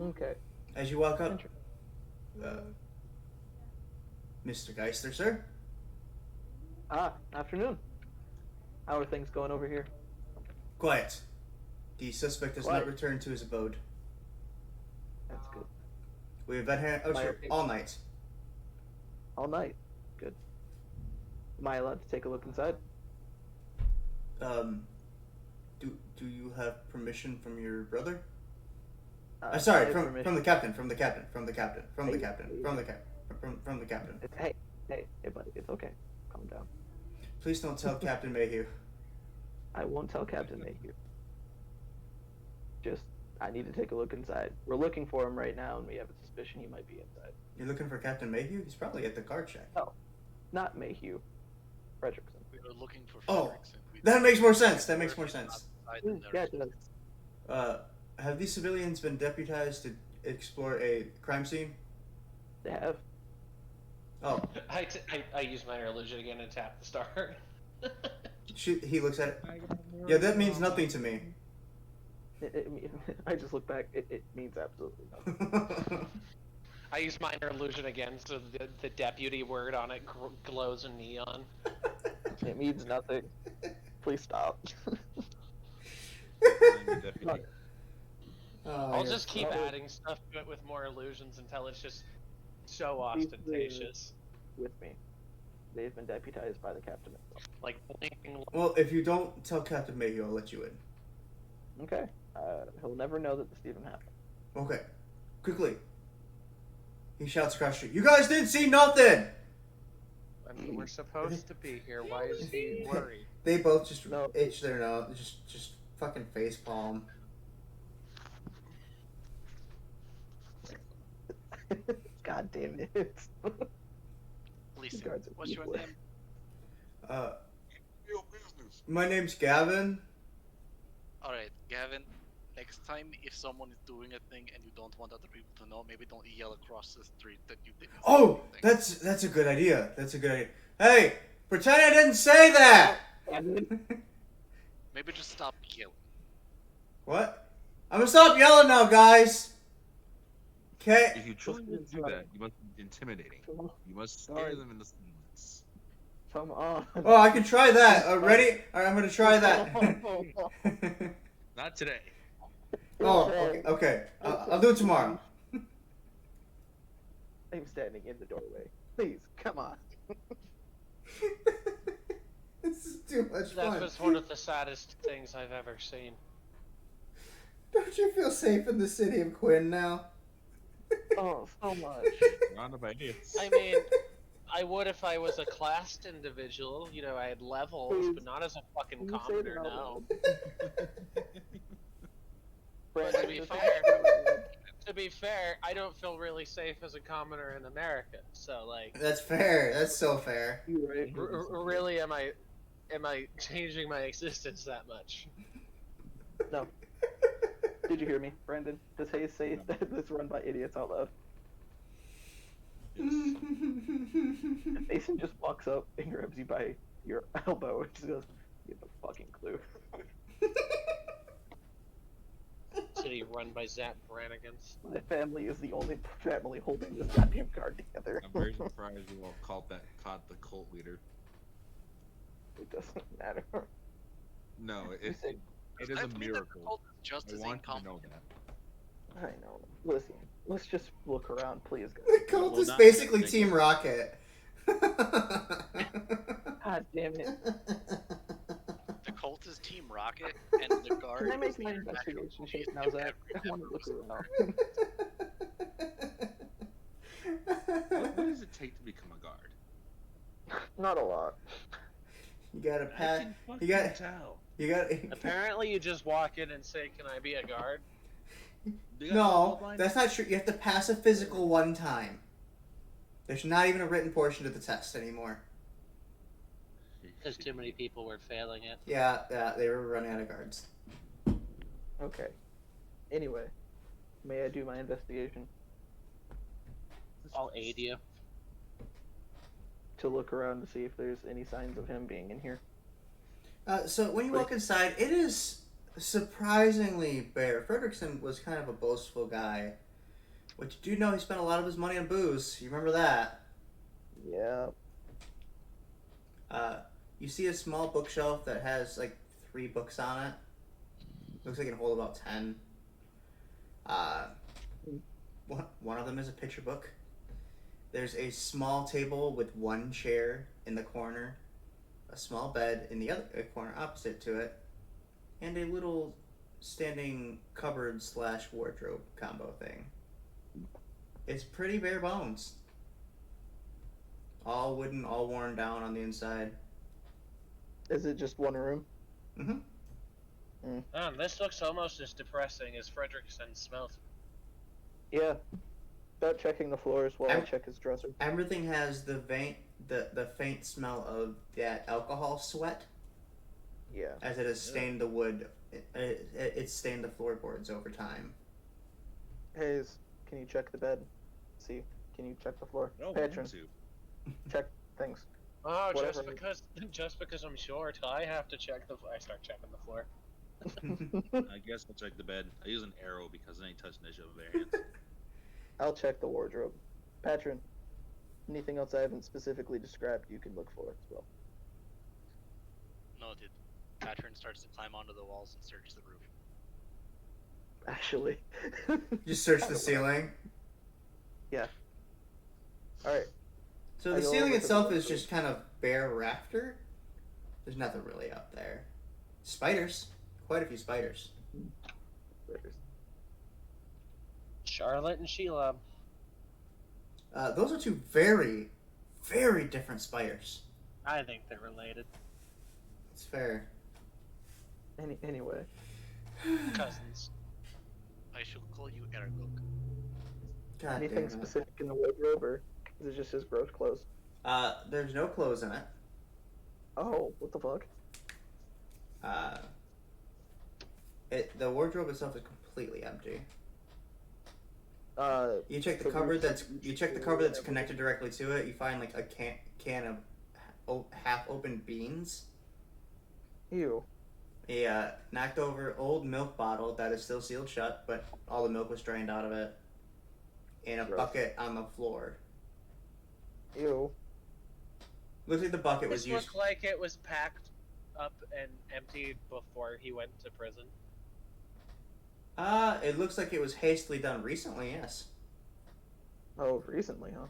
Okay. As you walk up, Mr. Geister, sir? Afternoon. How are things going over here? Quiet. The suspect has Quiet. not returned to his abode. That's good. We have been here out here all night. All night. Good. Am I allowed to take a look inside? Do you have permission from your brother? I Sorry, have from permission. the captain, from the captain, from the captain, from the Hey, captain, hey. from the captain, from the captain. Hey, buddy, it's okay. Calm down. Please don't tell Captain Mayhew. I won't tell Captain Mayhew. Just, I need to take a look inside. We're looking for him right now, and we have a suspicion he might be inside. You're looking for Captain Mayhew? He's probably at the guard shack. No, not Mayhew. Fredrickson. We were looking for Oh, Fredrickson. that makes more sense. That makes more sense. Yeah, it does. Have these civilians been deputized to explore a crime scene? They have. Oh, I use minor illusion again and tap the star. he looks at it. Yeah, that means nothing to me. I just look back. It means absolutely nothing. I use minor illusion again, so the deputy word on it glows in neon. It means nothing. Please stop. I'll just keep adding stuff to it with more illusions until it's just so ostentatious. With me. They've been deputized by the captain himself. Like blinking. Well, if you don't tell Captain Mayhew, I'll let you in. Okay. He'll never know that this even happened. Okay. Quickly. He shouts across the street. You guys didn't see nothing! I mean, we're supposed to be here. Why is he worried? They both just No. itch their nose. Just fucking face palm. God damn it. Listen, Guards are what's your useless. name? Real business. My name's Gavin. Alright, Gavin, next time if someone is doing a thing and you don't want other people to know, maybe don't yell across the street that you didn't say Oh, anything. that's a good idea. That's a good idea. Hey, pretend I didn't say that. Maybe just stop yelling. What? I'm gonna stop yelling now, guys. Okay. If you truly want to do that, you must be intimidating. You must scare them into silence. Come on. Oh, I can try that. Ready? All right, I'm gonna try that. Not today. Oh, okay. I'll do it tomorrow. I'm standing in the doorway. Please, come on. This is too much That fun. was one of the saddest things I've ever seen. Don't you feel safe in the city of Quinn now? Oh, so much. Surrounded by idiots. I mean, I would if I was a classed individual. You know, I had levels, but not as a fucking Can you say commoner. that out No. Brandon, But to be just- fair, to be fair, I don't feel really safe as a commoner in America. So like, That's fair. That's so fair. You're right. really, am I changing my existence that much? No. Did you hear me, Brandon? Does Hayes say that this run by idiots out loud? Mason just walks up and grabs you by your elbow and just goes, "You have a fucking clue." City run by Zach Branigans. My family is the only family holding this goddamn card together. I'm very surprised you all caught the cult leader. It doesn't matter. No, You it said- is I a believe that the miracle. cult is just I as want you to incompetent. know that. I know. Listen, let's just look around, please, The guys. cult Well, is not basically that Team Rocket. God damn it. The cult is Team Rocket, and the guard Can I make is the my international investigation police check now, to Zach? I every want to look member. around. What does it take to become a guard? Not a lot. You gotta I pat. can You fucking got. tell. You got. Apparently, you just walk in and say, "Can I be a guard?" You got No, blind? that's not true. You have to pass a physical one time. There's not even a written portion to the test anymore. Because too many people were failing it. Yeah, they were running out of guards. Okay. Anyway, may I do my investigation I'll aid you. to look around to see if there's any signs of him being in here? So when you walk inside, it is surprisingly bare. Fredrickson was kind of a boastful guy. But you do know he spent a lot of his money on booze. You remember that? Yeah. You see a small bookshelf that has like 3 books on it. Looks like it can hold about 10. One of them is a picture book. There's a small table with 1 chair in the corner a small bed in the other corner opposite to it, and a little standing cupboard / wardrobe combo thing. It's pretty bare bones. All wooden, all worn down on the inside. Is it just one room? Mm-hmm. This looks almost as depressing as Frederickson smelt. Yeah. Start checking the floors while I check his dresser. Everything has the faint smell of that alcohol sweat. Yeah. As it has stained the wood. It's stained the floorboards over time. Hayes, can you check the bed? See, can you check the floor? No, Patron, check things. Oh, Whatever. just because I'm short, I have to check the. I start checking the floor. I guess I'll check the bed. I use an arrow because I ain't touching that shit with bare hands. I'll check the wardrobe. Patron, anything else I haven't specifically described you can look for as well. Noted. Patron starts to climb onto the walls and search the roof. Actually. You search the ceiling. Yeah. Alright. So the ceiling itself is just kind of bare rafter. There's nothing really up there. Spiders. Quite a few spiders. Charlotte and Sheila. Those are two very, very different spiders. I think they're related. It's fair. Anyway. Cousins. I shall call you Ergok. God Anything damn it. specific in the wardrobe, or is it just his gross clothes? There's no clothes in it. Oh, what the fuck? The wardrobe itself is completely empty. You check the so cupboard we- that's connected directly to it. You find like a can of half-opened beans. Ew. A knocked over old milk bottle that is still sealed shut, but all the milk was drained out of it. And a Gross. bucket on the floor. Ew. Looks like the bucket was This used. looked like it was packed up and emptied before he went to prison. It looks like it was hastily done recently. Yes. Oh, recently, huh?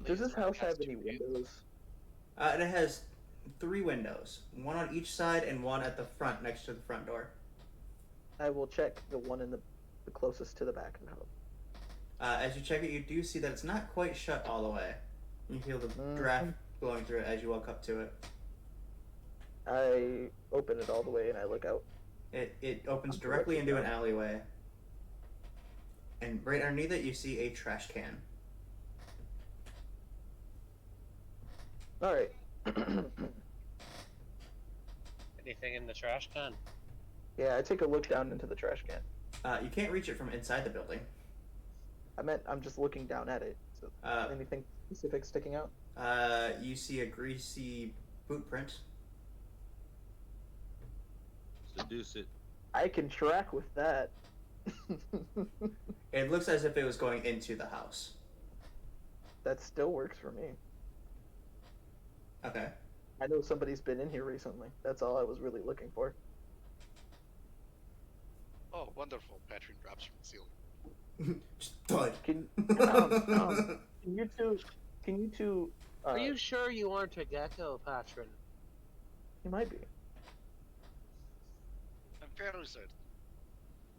Does this house have any windows? It has 3 windows, one on each side and one at the front next to the front door. I will check the one in the closest to the back of the house. As you check it, you do see that it's not quite shut all the way. You feel the draft blowing through it as you walk up to it. I open it all the way and I look out. It opens directly into an alleyway. And right underneath it, you see a trash can. Alright. Anything in the trash can? Yeah, I take a look down into the trash can. You can't reach it from inside the building. I'm just looking down at it. So, anything specific sticking out? You see a greasy boot print. Seduce it. I can track with that. It looks as if it was going into the house. That still works for me. Okay. I know somebody's been in here recently. That's all I was really looking for. Oh, wonderful. Patron drops from the ceiling. Just thud. Can you two Are you sure you aren't a gecko, Patron? You might be. I'm fairly certain.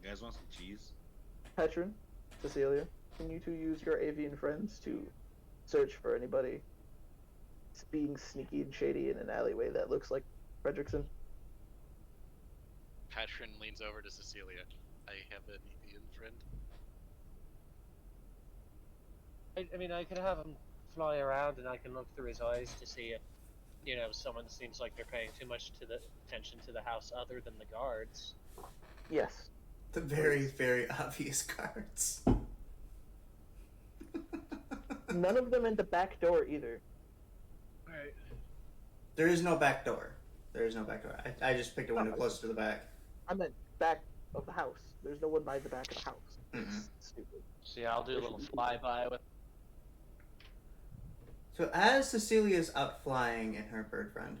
You guys want some cheese? Patron, Cecilia, can you two use your avian friends to search for anybody being sneaky and shady in an alleyway that looks like Frederickson? Patron leans over to Cecilia. I have an Indian friend. I mean, I could have him fly around and I can look through his eyes to see if, someone seems like they're paying too much attention to the house other than the guards. Yes. The very, very obvious cards. None of them in the back door either. Right. There is no back door. There is no back door. I just picked a window closer to the back. I meant back of the house. There's no one by the back of the house. Mm-mm. Stupid. See, I'll do a little flyby with. So as Cecilia's up flying in her bird friend,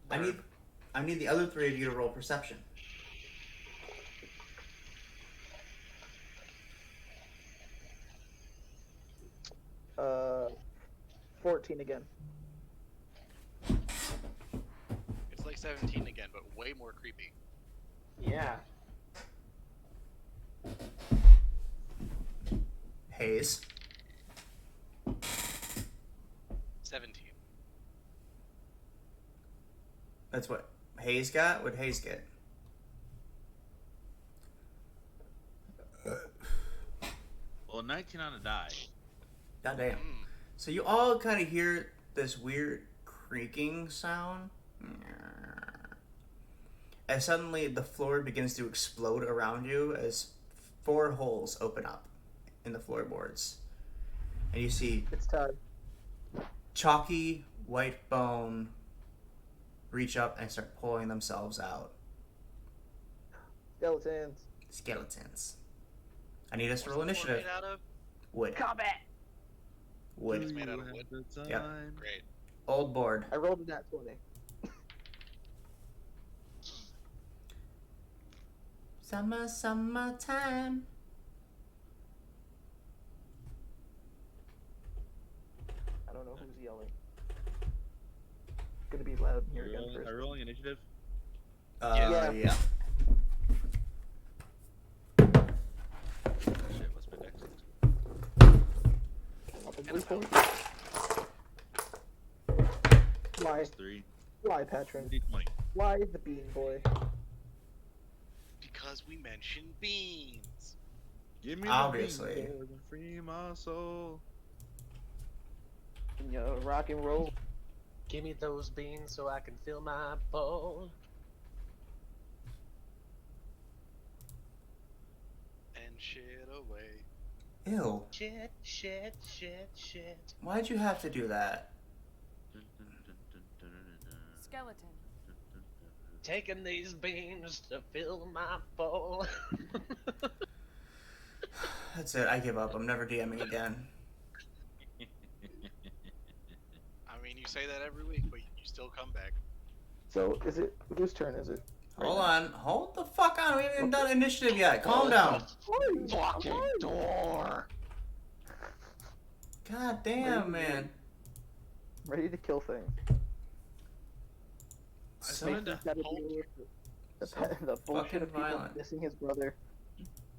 I need the other 3 of you to roll perception. Uh, 14 again. It's like 17 again, but way more creepy. Yeah. Hayes. 17. That's what Hayes got? What'd Hayes get? Well, 19 on a die. Goddamn. So you all kind of hear this weird creaking sound. And suddenly the floor begins to explode around you as 4 holes open up in the floorboards. And you see It's time. chalky white bone reach up and start pulling themselves out. Skeletons. Skeletons. I need us to What's roll the floor initiative. made out of? Wood. Combat. Wood. It's made out of wood. Yep. Great. Old board. I rolled a nat 20. Summertime. I don't know who's yelling. Gonna be loud in here again first. Are rolling initiative? Yeah. Yeah. Shit, what's my dex? Probably 4. Why? 3. Why, Patron? D20. Why the bean boy? Because we mentioned beans. Give me Obviously. the beans and free my soul. Can you rock and roll? Give me those beans so I can fill my bowl. And shit away. Ew. Shit, shit, shit, shit. Why'd you have to do that? Skeleton. Taking these beans to fill my bowl. That's it. I give up. I'm never DMing again. I mean, you say that every week, but you still come back. So, is it whose turn is it? Hold on. Hold the fuck on. We haven't even done initiative yet. Calm down. Fucking door. God damn, man. Ready to kill things. So Makes sense gotta hold- deal with the so the bullshit of fucking people violent. missing his brother.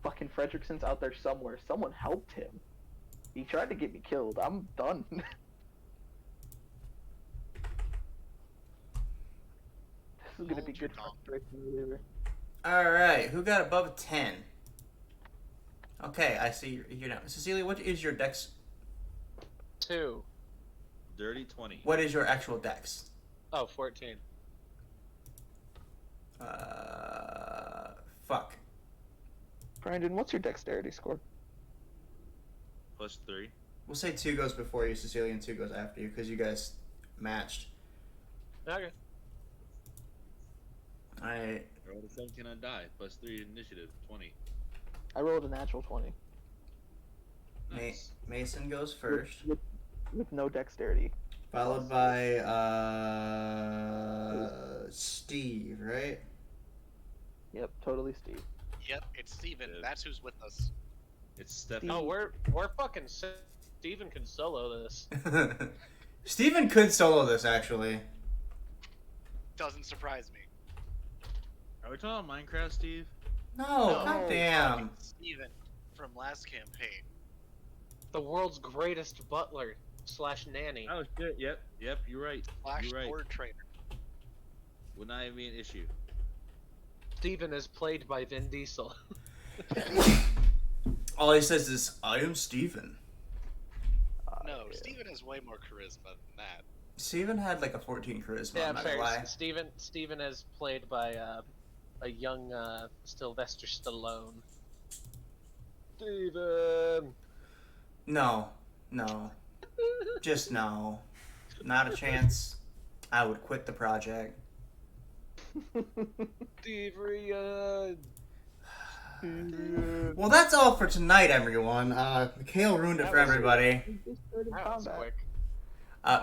Fucking Fredrickson's out there somewhere. Someone helped him. He tried to get me killed. I'm done. This is gonna be Hold your good tongue. frustration reliever. Alright. Who got above 10? Okay, I see you now. Cecilia, what is your dex? 2. Dirty 20. What is your actual dex? Oh, 14. Fuck. Brandon, what's your dexterity score? Plus 3. We'll say 2 goes before you, Cecilia, and 2 goes after you, because you guys matched. Okay. Alright. I rolled a 17 on die. Plus 3 initiative. 20. I rolled a natural 20 Nice. Mason goes first, with no dexterity. followed by Steve, right? Yep, totally Steve. Yep, it's Steven. Yeah. That's who's with us. It's Stephanie. Oh, we're fucking Steven can solo this. Steven could solo this, actually. Doesn't surprise me. Are we talking about Minecraft, Steve? No, No. goddamn. Steven from last campaign. The world's greatest butler / nanny. Oh shit, yep, you're right. Flash You're right. Sword Trainer. Would not even be an issue. Steven is played by Vin Diesel. All he says is, I am Steven. No, yeah. Steven has way more charisma than that. Steven had like a 14 charisma, Yeah, I'm not gonna fair. lie. Steven is played by a young Sylvester Stallone. Steven! No. Just no. Not a chance. I would quit the project. Steven! Well, that's all for tonight, everyone. Mikhail ruined it That for was- everybody. That was quick.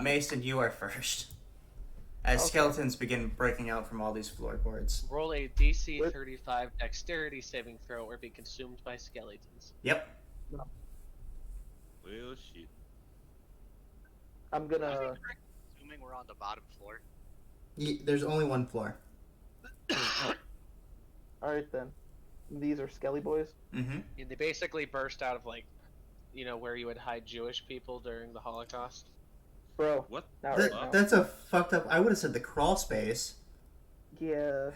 Mason, you are first. As Okay. skeletons begin breaking out from all these floorboards. Roll a DC 35 dexterity saving throw or be consumed by skeletons. Yep. Well, shit. I'm gonna. Assuming we're on the bottom floor. There's only one floor. All right then. These are Skelly boys. Mm-hmm. Yeah, they basically burst out of like, where you would hide Jewish people during the Holocaust. Bro, What? not right now. That's a fucked up. I would have said the crawl space, Yeah.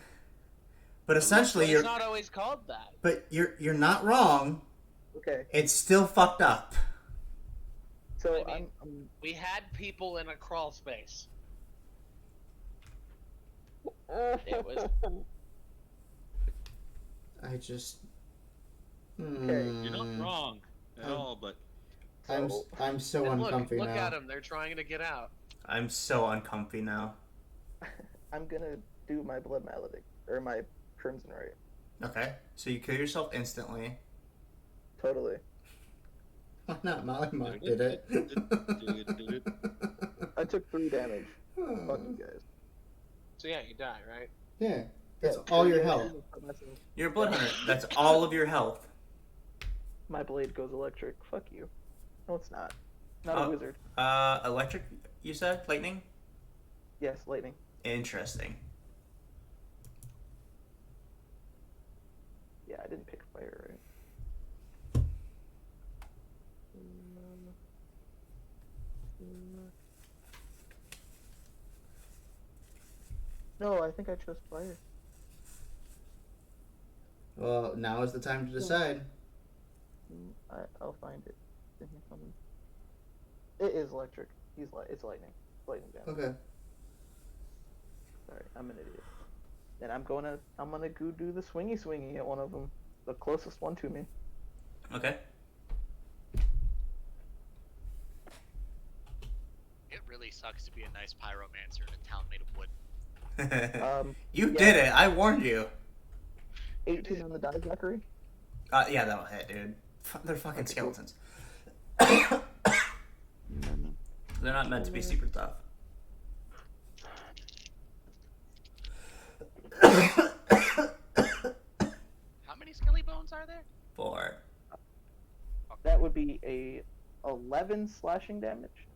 but essentially But you're. it's not always called that. But you're not wrong. Okay. It's still fucked up. So I mean- I'm We had people in a crawl space. It was. I just. You're not wrong at all, but I'm so And uncomfy look now. at them. They're trying to get out. I'm so uncomfy now. I'm gonna do my blood maledict or my crimson rite. Okay, so you kill yourself instantly. Totally. Why not? Molly did it. I took 3 damage. Fuck you guys. So yeah, you die, right? Yeah, that's Yeah, all 3 your damage health. for myself. You're a blood hunter. That's all of your health. My blade goes electric. Fuck you. No, it's not. Not a Oh. wizard. Electric. You said lightning. Yes, lightning. Interesting. Yeah, I didn't pick fire right. No, I think I chose fire. Well, now is the time to decide. I'll find it. Didn't hear something. It is electric. It's lightning. Lightning damage. Okay. Sorry, I'm an idiot. And I'm gonna go do the swingy at one of them, the closest one to me. Okay. It really sucks to be a nice pyromancer in a town made of wood. You yeah. did it. I warned you. 18 on the die, Zachary. Yeah, that'll hit, dude. They're fucking Okay, cool. skeletons. They're not meant to be super tough. How many skelly bones are there? 4. That would be a 11 slashing damage.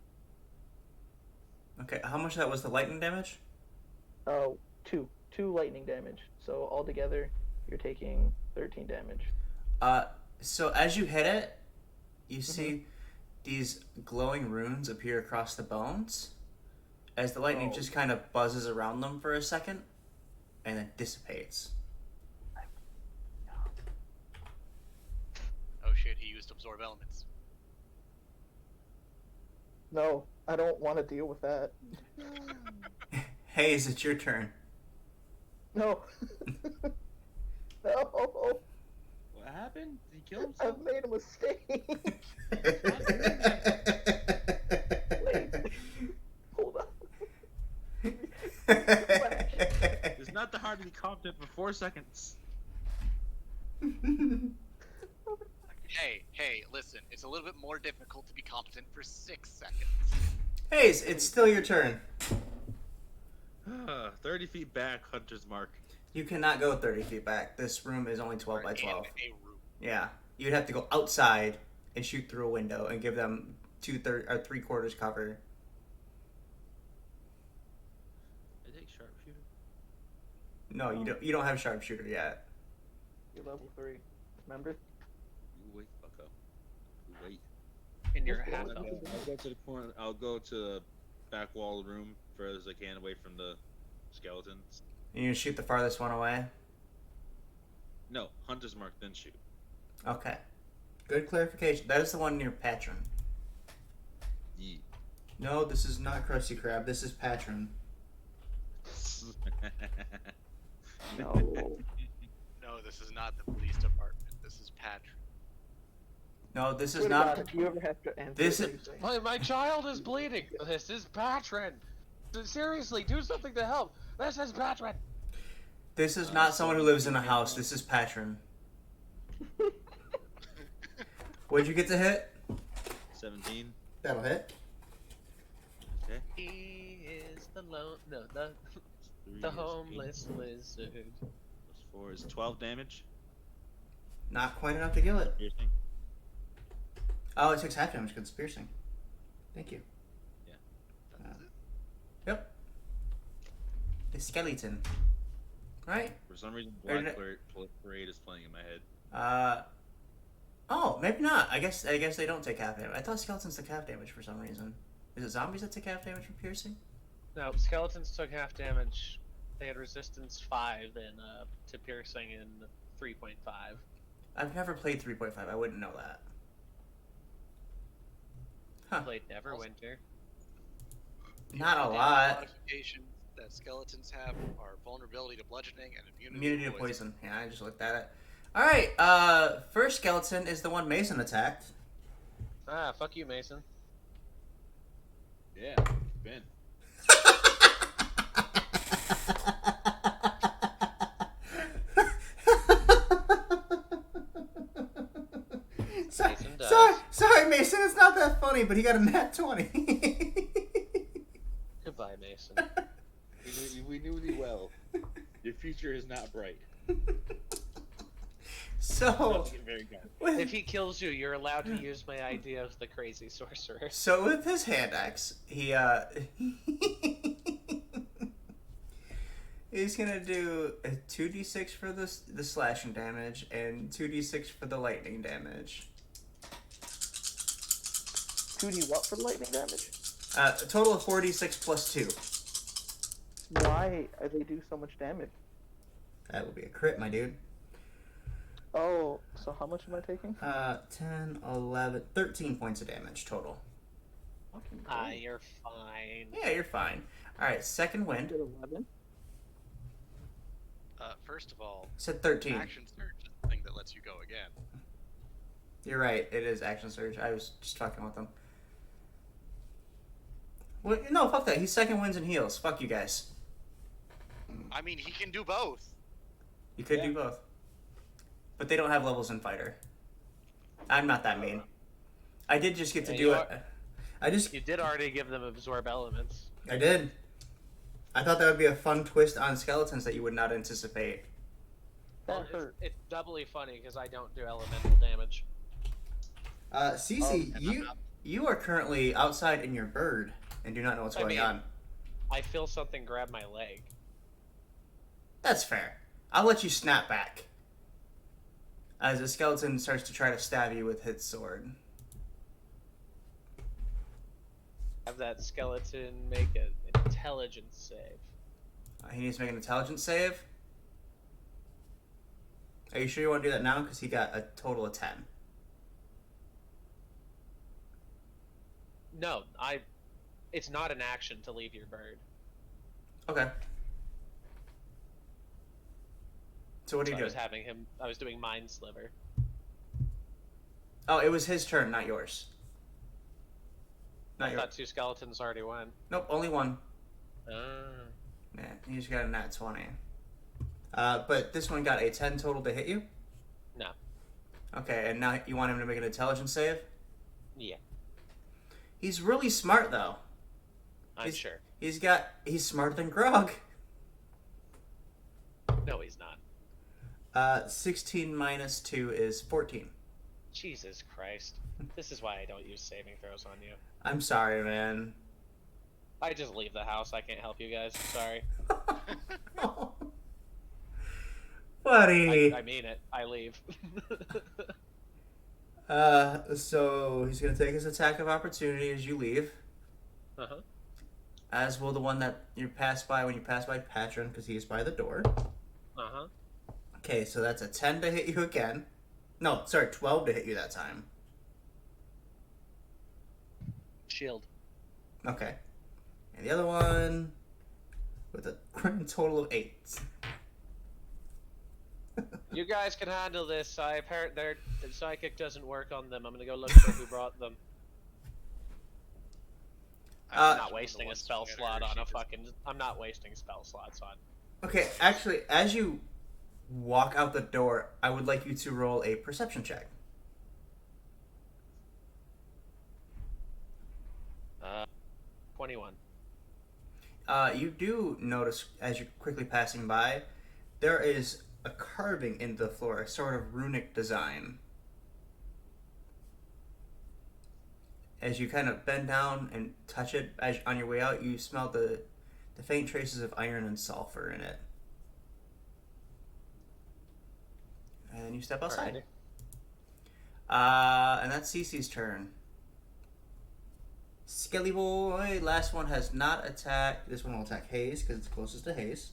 Okay, how much of that was the lightning damage? Oh, 2 lightning damage. So altogether, you're taking 13 damage. So as you hit it, you see these glowing runes appear across the bones as the lightning Oh. just kind of buzzes around them for a second and then dissipates. Oh shit, he used absorb elements. No, I don't want to deal with that. Hayes, it's your turn. No. No. what happened? Did he kill himself? I've made a mistake. Wait. Hold on. It's not that hard to be competent for 4 seconds. Hey, listen, it's a little bit more difficult to be competent for 6 seconds. Hayes, it's still your turn. 30 feet back, Hunter's Mark. You cannot go 30 feet back. This room is only 12 by In 12. a room. Yeah. You'd have to go outside and shoot through a window and give them 3/4 cover. I take sharpshooter. No, you don't have sharpshooter yet. You're level 3. Remember? You wait, bucko. You wait. And you're Just half roll up. it. I'll go to the corner. I'll go to the back wall of the room further as I can away from the skeletons. And you shoot the farthest one away? No, Hunter's Mark, then shoot. Okay. Good clarification. That is the one near Patron. Yeet. No, this is not Krusty Krab. This is Patron. No. No, this is not the police department. This is Patrick. No, this is Swear to not. God, if you ever have to answer This is- anything. My child is bleeding. This is Patron. Seriously, do something to help. This is Patron. This is not someone who lives in a house. This is Patron. What'd you get to hit? 17. That'll hit. Okay. He is the the Three the is homeless 8 lizard. plus 4 is 12 damage. Not quite enough to kill it. Piercing. Oh, it takes half damage because it's piercing. Thank you. a skeleton, right? For some reason, Or Black did Parade is playing in my head. Oh, maybe not. I guess they don't take half damage. I thought skeletons took half damage for some reason. Is it zombies that take half damage from piercing? No, skeletons took half damage. They had resistance 5 to piercing in 3.5. I've never played 3.5. I wouldn't know that. Huh. Played Neverwinter. Not a Damage lot. Modifications that skeletons have are vulnerability to bludgeoning and Immunity to poison. Yeah, I just looked at it. Alright, first skeleton is the one Mason attacked. Ah, fuck you, Mason. Yeah, Ben. Mason does. Sorry, Mason, it's not that funny, but he got a nat 20. Goodbye, Mason. We knew thee well. Your future is not bright. So, Very kind. If he kills you, you're allowed to use my idea of the crazy sorcerer. so with his hand axe, he he's gonna do a 2d6 for the slashing damage and 2d6 for the lightning damage. 2d what for the lightning damage? A total of 4d6 plus 2. Why they do so much damage? That will be a crit, my dude. Oh, so how much am I taking? 10, 11, 13 points of damage total. Fucking Ah, great. you're fine. Yeah, you're fine. Alright, second wind. Did 11? First of all, Said 13. action surge is the thing that lets you go again. You're right, it is action surge. I was just fucking with them. Well, no, fuck that. He's second wins and heals. Fuck you guys. I mean, he can do both. You could Yeah. do both. But they don't have levels in fighter. I'm not that mean. I did just get to Yeah, do you it. You did already give them absorb elements. I did. I thought that would be a fun twist on skeletons that you would not anticipate. That Well, hurt. it's doubly funny because I don't do elemental damage. Cece, you are currently outside in your bird and do not know what's going on. I feel something grab my leg. That's fair. I'll let you snap back. As a skeleton starts to try to stab you with its sword. Have that skeleton make an intelligence save. He needs to make an intelligence save. Are you sure you want to do that now? Because he got a total of 10. No, it's not an action to leave your bird. Okay. So what are So you I was doing? I was doing Mind Sliver. Oh, it was his turn, not yours. Not I yours. thought 2 skeletons already went. Nope, only one. Ah. Yeah, he just got a nat 20. But this one got a 10 total to hit you? No. Okay, and now you want him to make an intelligence save? Yeah, He's really smart, though. I'm sure. He's smarter than Grog. No, he's not. 16 minus 2 is 14. Jesus Christ. This is why I don't use saving throws on you. I'm sorry, man. I just leave the house. I can't help you guys. Sorry. Buddy. I mean it. I leave. So he's gonna take his attack of opportunity as you leave. Uh-huh. As will the one that you pass by when you pass by Patron, because he's by the door. Uh-huh. Okay, so that's a 10 to hit you again. No, sorry, 12 to hit you that time. Shield. Okay. And the other one with a grand total of 8. You guys can handle this. The psychic doesn't work on them. I'm gonna go look for who brought them. I'm not wasting a spell slot on a fucking. I'm not wasting spell slots on. Okay, actually, as you walk out the door, I would like you to roll a perception check. 21. You do notice as you're quickly passing by, there is a carving in the floor, a sort of runic design. As you kind of bend down and touch it on your way out, you smell the The faint traces of iron and sulfur in it. And then you step outside. Alrighty. And that's Cece's turn. Skelly Boy, last one has not attacked. This one will attack Hayes because it's closest to Hayes.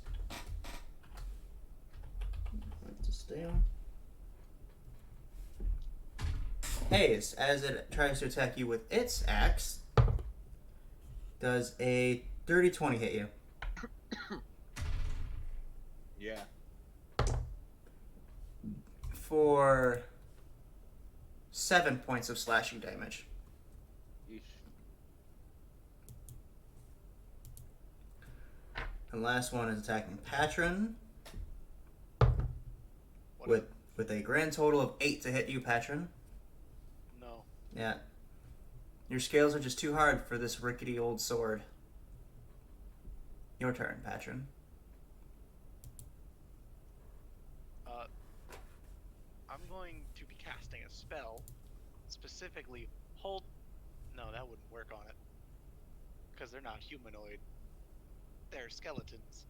Like to stay on. Hayes, as it tries to attack you with its axe, does a 30-20 hit you? Yeah. For 7 points of slashing damage. Yeesh. And last one is attacking Patron What? with a grand total of 8 to hit you, Patron. No. Yeah. Your scales are just too hard for this rickety old sword. Your turn, Patron. I'm going to be casting a spell, specifically hold. No, that wouldn't work on it, because they're not humanoid. They're skeletons.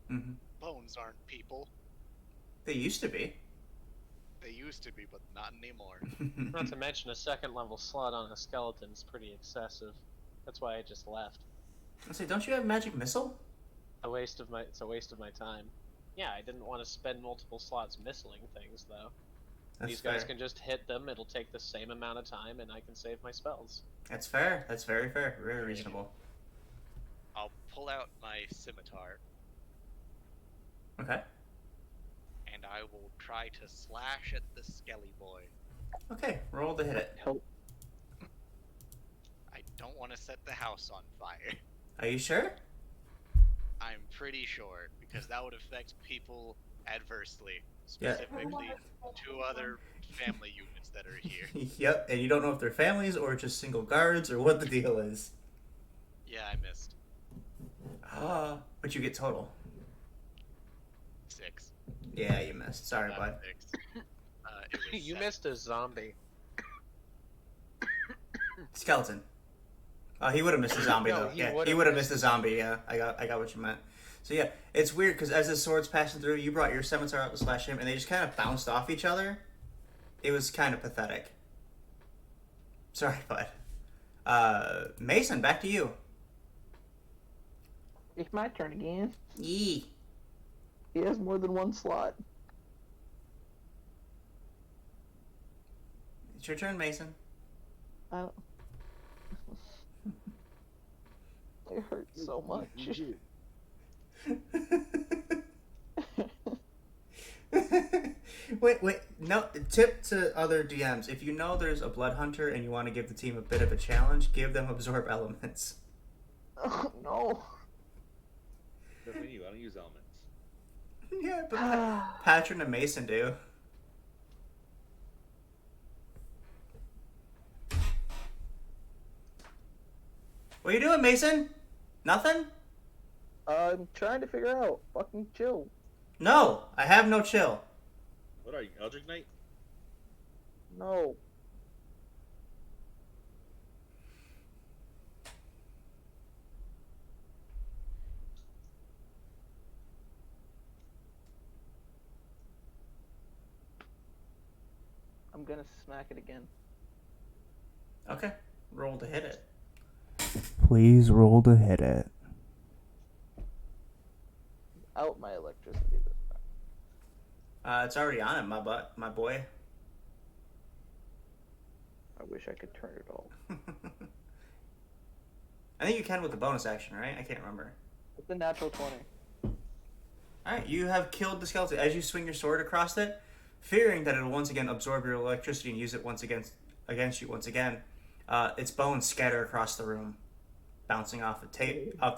Mm-hmm. Bones aren't people. They used to be. They used to be, but not anymore. Not to mention a second level slot on a skeleton's pretty excessive. That's why I just left. I say, don't you have magic missile? It's a waste of my time. Yeah, I didn't want to spend multiple slots missling things though. That's These guys fair. can just hit them, it'll take the same amount of time and I can save my spells. That's fair. That's very fair. Very reasonable. I'll pull out my scimitar Okay. and I will try to slash at the Skelly Boy. Okay, roll to hit it. Help. I don't want to set the house on fire. Are you sure? I'm pretty sure, because that would affect people adversely. Yeah. Specifically, 2 other family units that are here. Yep, and you don't know if they're families or just single guards or what the deal is. Yeah, I missed. But you get total. 6. Yeah, you missed. Sorry, Not bud. 6. It was You 7. missed a zombie. Skeleton. He would have missed a zombie No, though. he Yeah, would've he would have missed missed a zombie. Yeah, I got what you meant. So yeah, it's weird because as the sword's passing through, you brought your scimitar out to slash him, and they just kind of bounced off each other. It was kind of pathetic. Sorry, bud. Mason, back to you. It's my turn again. Yee. He has more than one slot. It's your turn, Mason. I don't... It hurts so much. Wait, no, tip to other DMs. If you know there's a blood hunter and you want to give the team a bit of a challenge, give them absorb elements. Oh, no. Good for you. I don't use elements. Yeah, but Patron and Mason do. What are you doing, Mason? Nothing? I'm trying to figure out. Fucking chill. No, I have no chill. What are you, Eldritch Knight? No. I'm gonna smack it again. Okay, roll to hit it. Please roll to hit it. Out my electricity this time. It's already on it, my boy. I wish I could turn it off. I think you can with the bonus action, right? I can't remember. It's a natural 20. Alright, you have killed the skeleton. As you swing your sword across it, fearing that it'll once again absorb your electricity and use it once against you once again, its bones scatter across the room, bouncing off the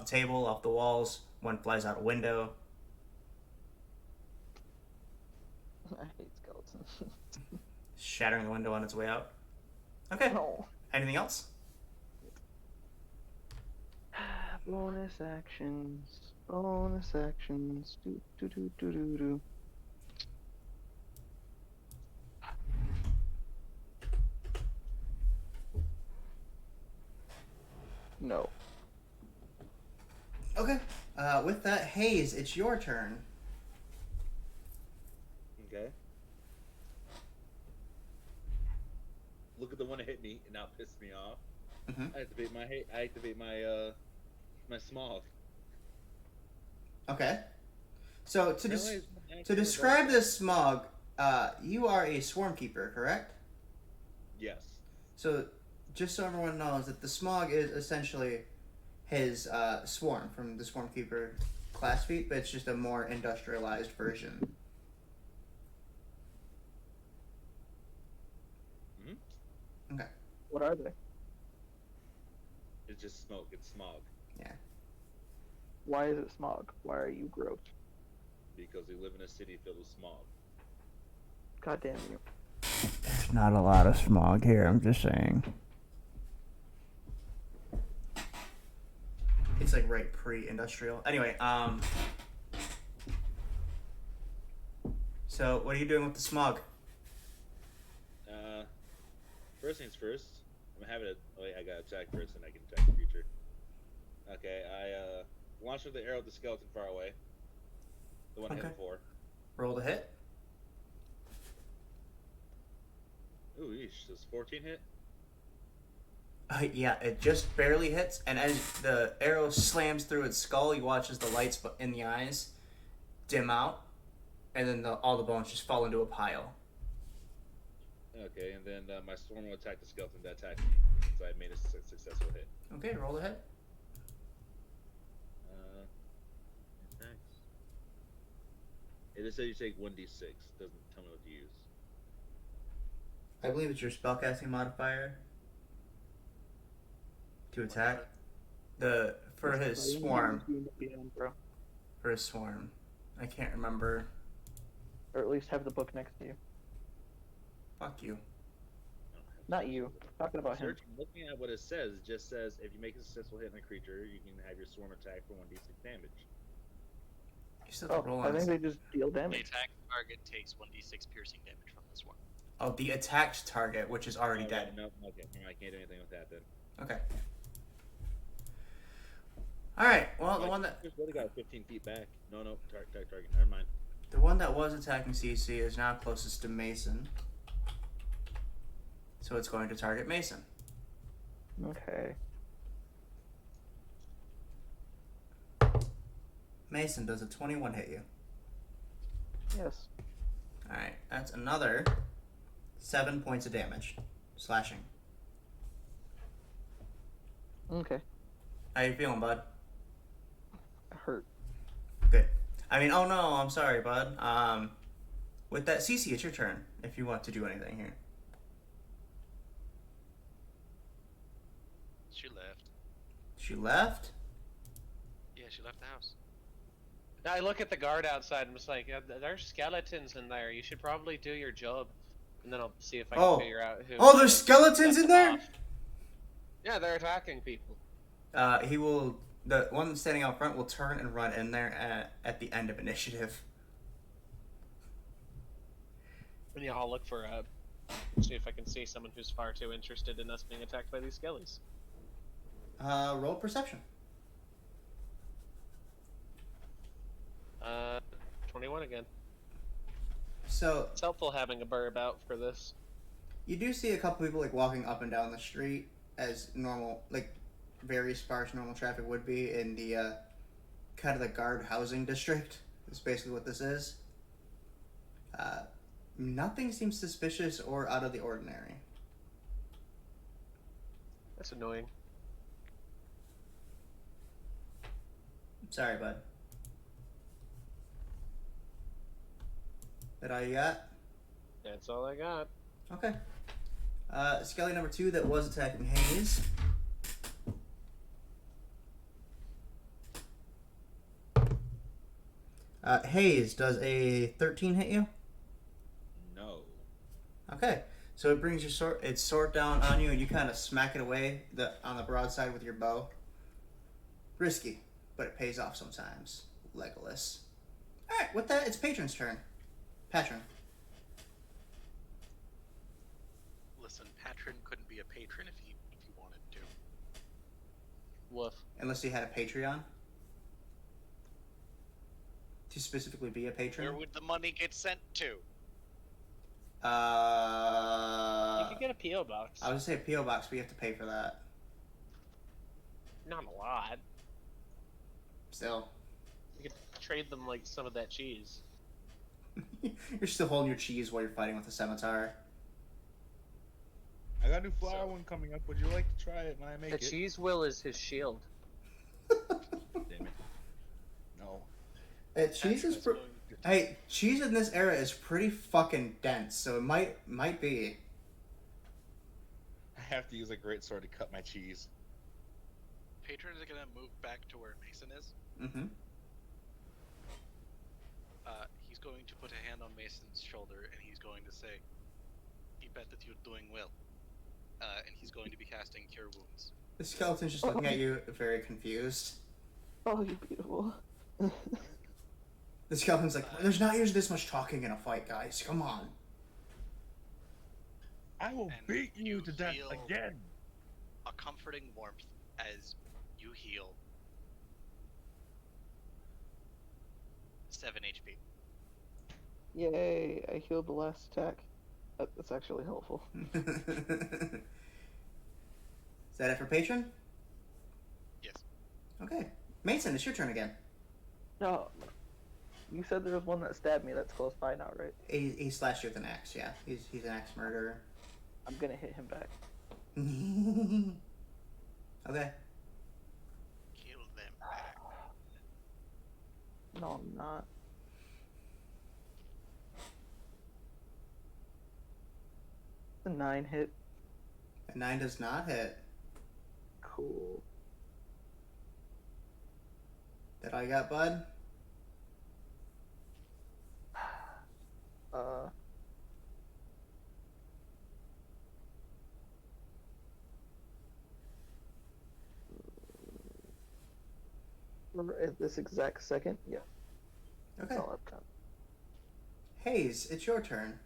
table, off the walls. One flies out a window. I hate skeletons. Shattering the window on its way out. Okay. No. Anything else? Bonus actions. Bonus actions. Do do do do do do. No. Okay. With that, Hayes, it's your turn. Okay. Look at the one that hit me and now pissed me off. Mm-hmm. I activate my my smog. Okay. So to Apparently it's not to actually a describe bonus this smog, you are a swarm keeper, correct? Yes. So just so everyone knows that the smog is essentially his swarm from the swarm keeper class feat, but it's just a more industrialized version. Hmm? Okay. What are they? It's just smoke. It's smog. Yeah. Why is it smog? Why are you gross? Because we live in a city filled with smog. God damn you. There's not a lot of smog here, I'm just saying. It's like right pre-industrial. Anyway, so what are you doing with the smog? First things first. I'm having a. Wait, I gotta attack first, and I can attack the creature. Okay, I launch with the arrow at the skeleton far away. The one I Okay. hit before. Roll to hit. Ooh, yeesh. Does 14 hit? Yeah, it just barely hits, and as the arrow slams through its skull, you watch as the lights in the eyes dim out, and then all the bones just fall into a pile. Okay, and then my storm will attack the skeleton that attacked me, so I made a successful hit. Okay, roll to hit. Attacks. It just says you take 1d6. Doesn't tell me what to use. I believe it's your spellcasting modifier to attack. For his swarm. For his swarm. I can't remember. Or at least have the book next to you. Fuck you. Not you. Talking about him. Looking at what it says, it just says if you make a successful hit on a creature, you can have your swarm attack for 1d6 damage. You still have to roll I on think this. they just deal The damage. attack target takes 1d6 piercing damage from this one. Oh, the attacked target, which is already Oh, dead. No, okay. I can't do anything with that then. Okay. Alright, well, the one that Just really got 15 feet back. No, target. Never mind. the one that was attacking CC is now closest to Mason. So it's going to target Mason. Okay. Mason, does a 21 hit you? Yes. Alright, that's another 7 points of damage. Slashing. Okay. How you feeling, bud? Hurt. Good. I mean, oh no, I'm sorry, bud. With that, CC, it's your turn, if you want to do anything here. She left. She left? Yeah, she left the house. I look at the guard outside and I'm just like, yeah, there's skeletons in there. You should probably do your job. And then I'll see if I can figure out who. Oh, there's skeletons set in them there? off. Yeah, they're attacking people. The one standing out front will turn and run in there at the end of initiative. And yeah, I'll look for see if I can see someone who's far too interested in us being attacked by these skellies. Roll perception. 21 again. So It's helpful having a burb out for this. you do see a couple people like walking up and down the street as normal, like very sparse normal traffic would be in the kind of the guard housing district. Is basically what this is. Nothing seems suspicious or out of the ordinary. That's annoying. Sorry, bud. That all you got? That's all I got. Okay. Skelly number 2 that was attacking Hayes. Hayes, does a 13 hit you? No. Okay. So it brings its sword down on you, and you kind of smack it away on the broadside with your bow. Risky, but it pays off sometimes. Legolas. Alright, with that, it's Patron's turn. Patron. Listen, Patron couldn't be a patron if he wanted to. Woof. Unless you had a Patreon. To specifically be a Where patron? would the money get sent to? You Uh, could get a PO box. I would say PO box, but you have to pay for that. Not a lot. Still, You could trade them like some of that cheese. you're still holding your cheese while you're fighting with a scimitar. I got a new flower So- one coming up. Would you like to try it when I make The it? cheese will is his shield. Damn it. No. Cheese is Patrick pretty. going to- Hey, cheese in this era is pretty fucking dense, so it might be. I have to use a great sword to cut my cheese. Patron is gonna move back to where Mason is. Mm-hmm. He's going to put a hand on Mason's shoulder and he's going to say, "You bet that you're doing well." And he's going to be casting Cure Wounds. The skeleton's just looking at you, very confused. Oh, you beautiful. The skeleton's like, "There's not usually this much talking in a fight, guys. Come on." I will And beat you to death feel- again. A comforting warmth as you heal 7 HP. Yay! I healed the last attack. That's actually helpful. Is that it for patron? Yes. Okay, Mason, it's your turn again. No, you said there was one that stabbed me. That's close by now, right? He slashed you with an axe. Yeah, he's an axe murderer. I'm gonna hit him back. Okay. Kill them back. No, I'm not. The 9 hit. A 9 does not hit. Cool. That all you got, bud? Uh. At this exact second, yeah, Okay. that's all I've got. Hayes, it's your turn.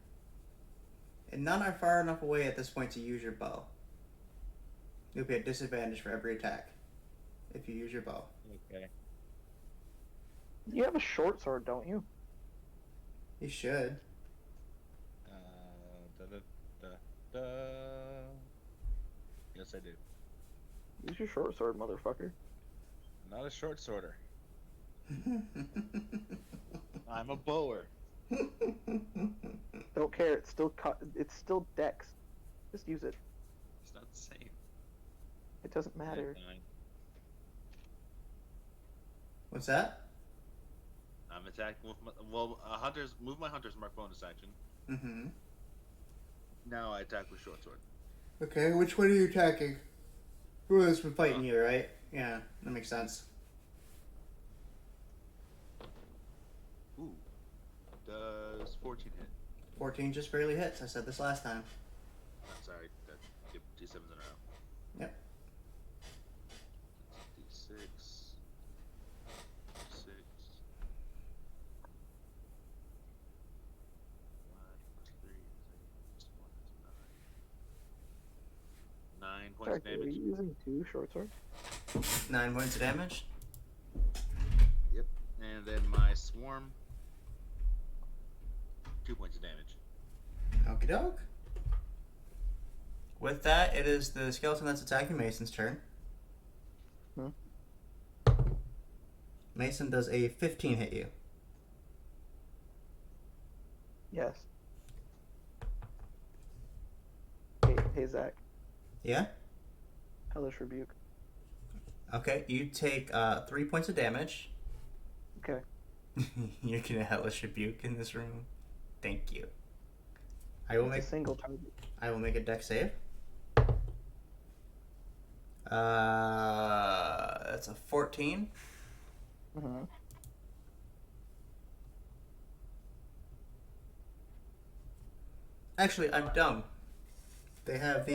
And none are far enough away at this point to use your bow. You'll be at disadvantage for every attack if you use your bow. Okay. You have a short sword, don't you? You should. Da, da, da, da. Yes, I do. Use your short sword, motherfucker. Not a short sworder. I'm a bower. Don't care. It's still it's still Dex. Just use it. It's not the same. It doesn't matter. What's that? I'm attacking with my hunters. Move my hunter's mark bonus action. Mm-hmm. Now I attack with short sword. Okay, which one are you attacking? Who has been fighting you, right? Yeah, that makes sense. Ooh. Does 14 hit? 14 just barely hits. I said this last time. I'm sorry. That give D7s in a row. Yep. D6. 6. 5 plus 3 is 8. 1 is 9. 9 points Sorry, of are damage. you using 2 short swords? 9 points of damage. Yep. And then my swarm. 2 points of damage. Okie doke. With that, it is the skeleton that's attacking Mason's turn. Hmm. Mason does a 15 hit you. Yes. Hey Zach. Yeah? Hellish Rebuke. Okay, you take 3 points of damage. Okay. You're gonna hellish rebuke in this room. Thank you. I will It's make a single target. I will make a dex save. That's a 14. Mm-hmm. Actually, I'm dumb. They have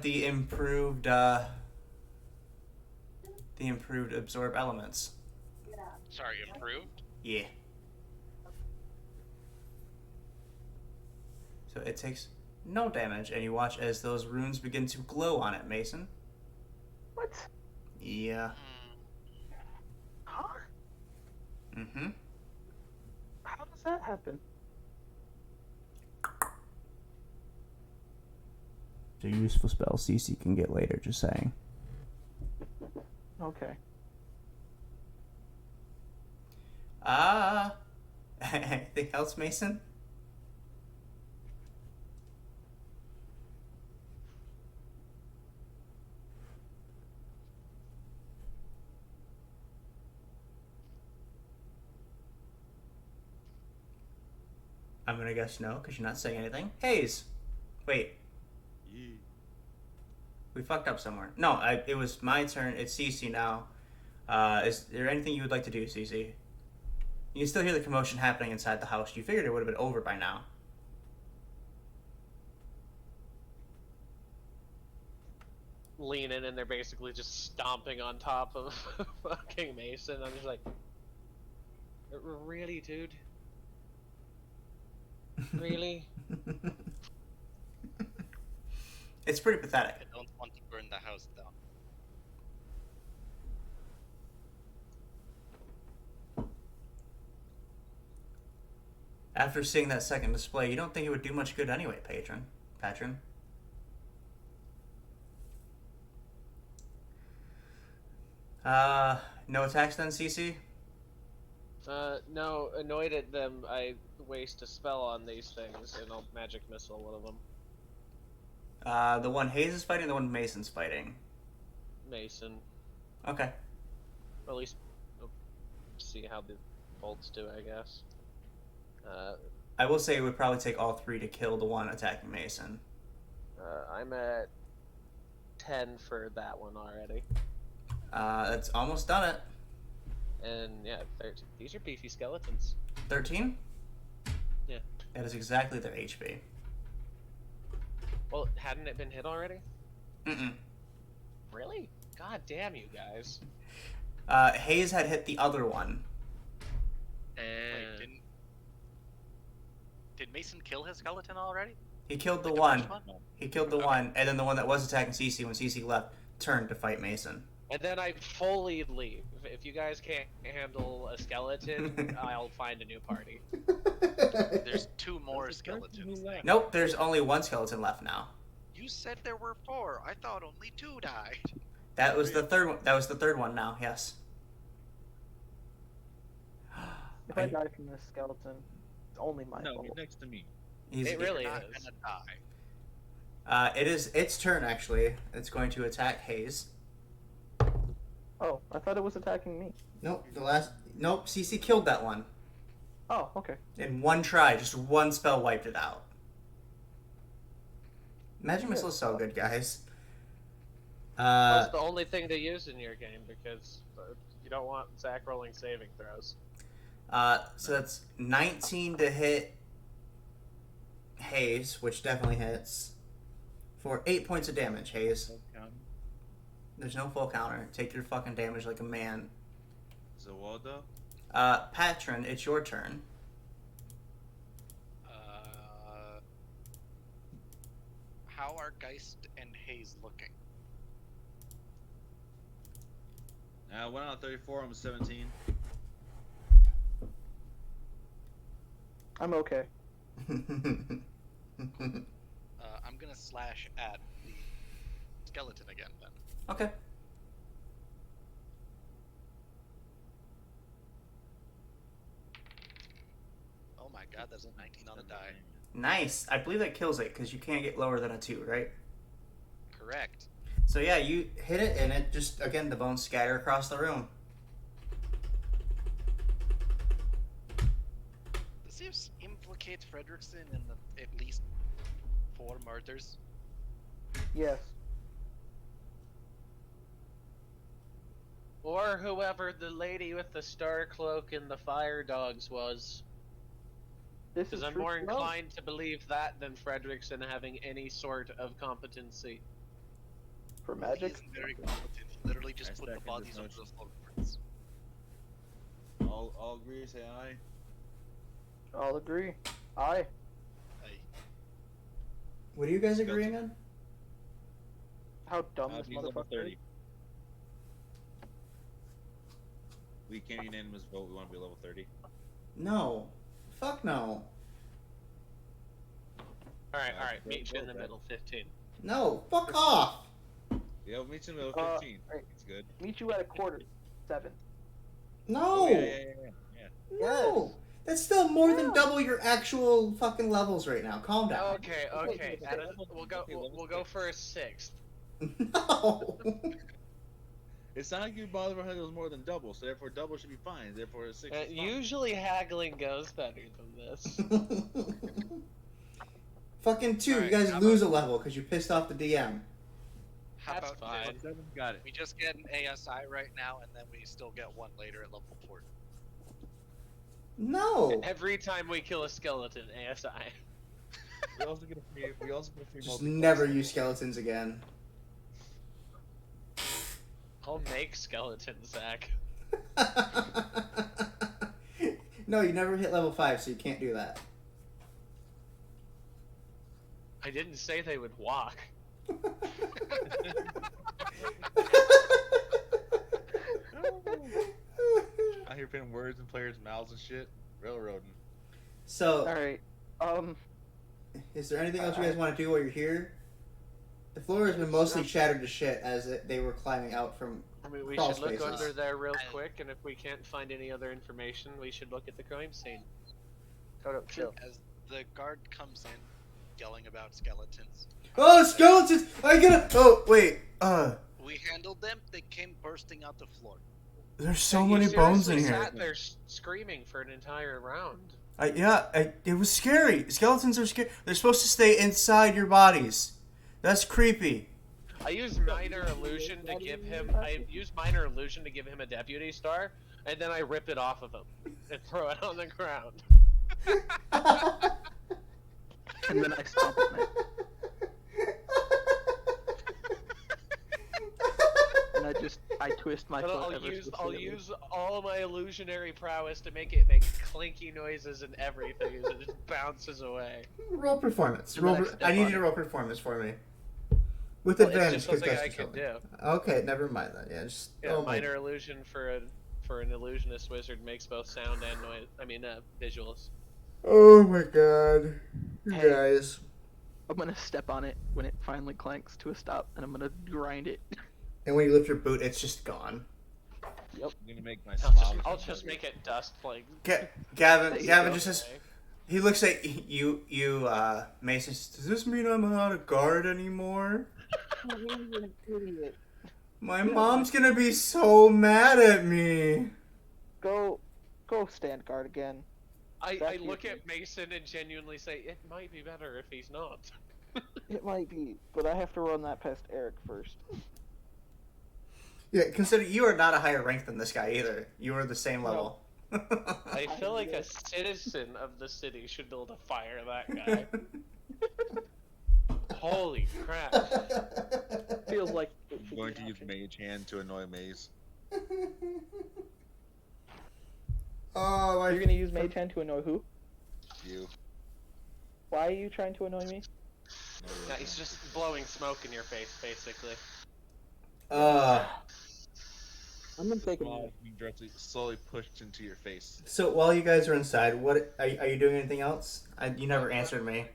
the improved absorb elements. Sorry, improved? Yeah. So it takes no damage, and you watch as those runes begin to glow on it, Mason. What? Yeah. Hmm. Huh? Mm-hmm. does that happen? It's a useful spell CC can get later, just saying. Okay. Anything else, Mason? I'm gonna guess no, because you're not saying anything. Hayes! Wait, Yeah. we fucked up somewhere. No, it was my turn. It's Cece now. Is there anything you would like to do, Cece? You can still hear the commotion happening inside the house. You figured it would have been over by now. Lean in and they're basically just stomping on top of fucking Mason. I'm just like, really, dude? Really? It's pretty pathetic. I don't want to burn the house down. After seeing that second display, you don't think it would do much good anyway, Patron. No attacks then, CC? No, annoyed at them, I waste a spell on these things, and I'll magic missile one of them. The one Hayes is fighting, the one Mason's fighting. Mason. Okay. Or at least see how the bolts do, I guess. I will say it would probably take all three to kill the one attacking Mason. I'm at 10 for that one already. That's almost done it. And yeah, these are beefy skeletons. 13? Yeah. That is exactly their HP. Well, hadn't it been hit already? Mm-mm. Really? God damn you guys. Hayes had hit the other one. And Wait, did Mason kill his skeleton already? He killed the Like one. first He killed the Okay. one, and then the one that was attacking CC when CC left turned to fight Mason. And then I fully leave. If you guys can't handle a skeleton, I'll find a new party. There's 2 more skeletons. Nope, there's only one skeleton left now. You said there were 4. I thought only 2 died. That was the third one. That was the third one now. Yes. If I die from this skeleton, it's only my No, fault. get next to me. It really You're not is. gonna die. It is its turn actually. It's going to attack Hayes. Oh, I thought it was attacking me. Nope. Nope. CC killed that one Oh, okay. in one try. Just one spell wiped it out. Magic Missile is so good, guys. That's the only thing to use in your game because you don't want Zach rolling saving throws. So that's 19 to hit Hayes, which definitely hits, for 8 points of damage, Hayes. There's no full counter. Take your fucking damage like a man. Zawaldo? Patron, it's your turn. How are Geist and Haze looking? 1 out of 34, I'm 17. I'm okay. I'm gonna slash at the skeleton again then. Okay. Oh my god, that's a 19 on the die. Nice. I believe that kills it because you can't get lower than a 2, right? Correct. So yeah, you hit it and it just, again, the bones scatter across the room. Does this implicate Fredrickson in at least 4 murders? Yes. Or whoever the lady with the star cloak and the fire dogs was. This is Because I'm true more to know. inclined to believe that than Fredrickson having any sort of competency. For He magic. isn't very competent. He literally just I put the second bodies this on motion. the floorboards. All agree, say aye. I'll agree. Aye. What are you guys agreeing on? How dumb I'll this be level motherfucker 30. is. We can't unanimous vote, we want to be level 30. No. Fuck no. Alright, meet you in the middle, 15. No, fuck off. Yeah, we'll meet you in the 15. Right. It's good. Meet you at a quarter. 7. No. Oh, yeah. No. That's still more than double your actual fucking levels right now. Calm down. Okay. We'll go for a 6th. No. It's not like you bother if it was more than double, so therefore double should be fine. Therefore a 6 is fine. Usually haggling goes better than this. Fucking 2, you Alright, guys how lose a level because you pissed off the DM. How That's about fine. this? Seven got it. We just get an ASI right now, and then we still get one later at level 4. No. Every time we kill a skeleton, ASI. We also get a free Just multi-class. never use skeletons again. I'll make skeletons, Zach. No, you never hit level 5, so you can't do that. I didn't say they would walk. I hear putting words in players' mouths and shit. Railroading. So, Alright. is there anything else you guys want to do while you're here? The floor has been mostly shattered to shit as they were climbing out from. I mean, we Crawl should look spaces. under there real quick, and if we can't find any other information, we should look at the crime scene. Chill. As the guard comes in, yelling about skeletons. Oh, skeletons! I gotta. Oh, wait. We handled them. They came bursting out the floor. There's so You many bones in seriously here. Sat there screaming for an entire round. It was scary. Skeletons are scary. They're supposed to stay inside your bodies. That's creepy. I used minor illusion to give him. A deputy star, and then I rip it off of him and throw it on the ground. And then I stomp on it. And I twist my But foot. I'll use all my illusionary prowess to make it make clinky noises and everything as it just bounces away. Roll performance. And then I step I need on you to it. roll performance for me. With Well, advantage, it's just something because I can do. Okay, never mind that. Yeah, just Yeah, minor illusion for an illusionist wizard makes both sound and noise. Visuals. Oh my god, you Hey. guys. I'm gonna step on it when it finally clanks to a stop, and I'm gonna grind it. And when you lift your boot, it's just gone. I'm gonna make my I'll smile. just make it dust like. Gavin go. just says. He looks at you, Mason. Does this mean I'm not a guard anymore? You're an idiot. My mom's gonna be so mad at me. Go stand guard again. I That's look your at Mason and genuinely say it might be better if he's not. It might be, but I have to run that past Eric first. Yeah, consider you are not a higher rank than this guy either. You are the same No. level. I feel like a citizen of the city should be able to fire that guy. Holy crap! Feels like it I'm should going be to an use option. Mage Hand to annoy Maze. Oh my! You're gonna use Mage Hand to annoy who? You. Why are you trying to annoy me? Yeah, he's just blowing smoke in your face, basically. I'm gonna take Small, being directly, slowly pushed into your face. So while you guys are inside, what are you doing? Anything else? You never answered me.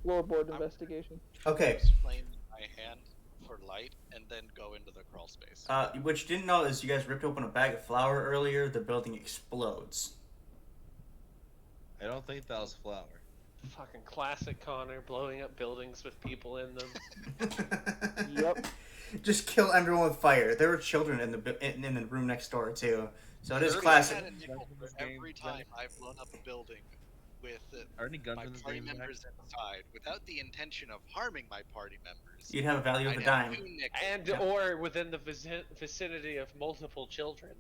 floorboard investigation. Okay. Explain my hand for light, and then go into the crawl space. What you didn't know is you guys ripped open a bag of flour earlier. The building explodes. I don't think that was flour. Fucking classic Connor, blowing up buildings with people in them. Yep. Just kill everyone with fire. There were children in the room next door too. So it is I've classic. had a nickel for every time I've blown up a building with Are any guns my in this party game? Zach? members inside, without the intention of harming my party members. You'd have a value of I'd a have dime. 2 nickels. And or within the vicinity of multiple children.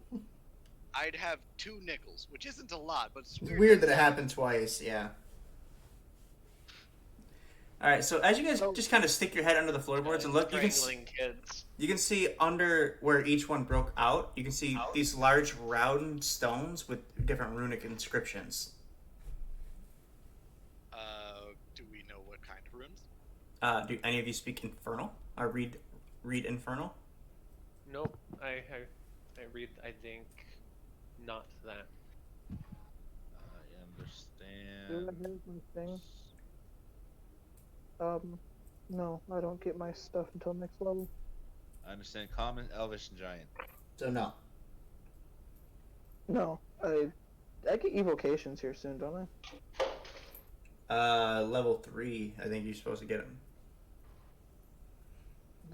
I'd have 2 nickels, which isn't a lot, but it's It's weird. weird that it happened twice. Yeah. All right. So as you guys just kind of stick your head under the floorboards and look, Strangling kids. you can see under where each one broke out. You can see these large round stones with different runic inscriptions. Do we know what kind of runes? Do any of you speak Infernal or read Infernal? Nope. I read. I think not that. I understand. Do I have my thing? No, I don't get my stuff until next level. I understand common, elvish, and giant. So no. No, I get evocations here soon, don't I? Level 3. I think you're supposed to get them.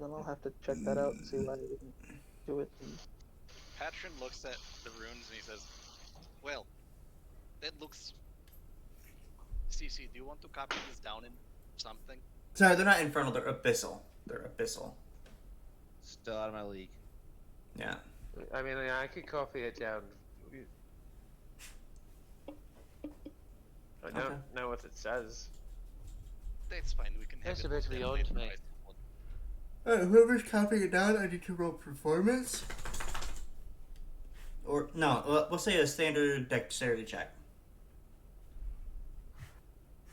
Then I'll have to check that out and see why I didn't do it. Patron looks at the runes and he says, "Well, that looks. CC, do you want to copy this down in something?" Sorry, they're not infernal. They're abyssal. They're abyssal. Still out of my league. Yeah. I mean, I could copy it down. I don't Okay. know what it says. That's fine. We can have That's it a bit beyond later. me. Whoever's copying it down, I need to roll performance. Or, no, we'll say a standard dexterity check.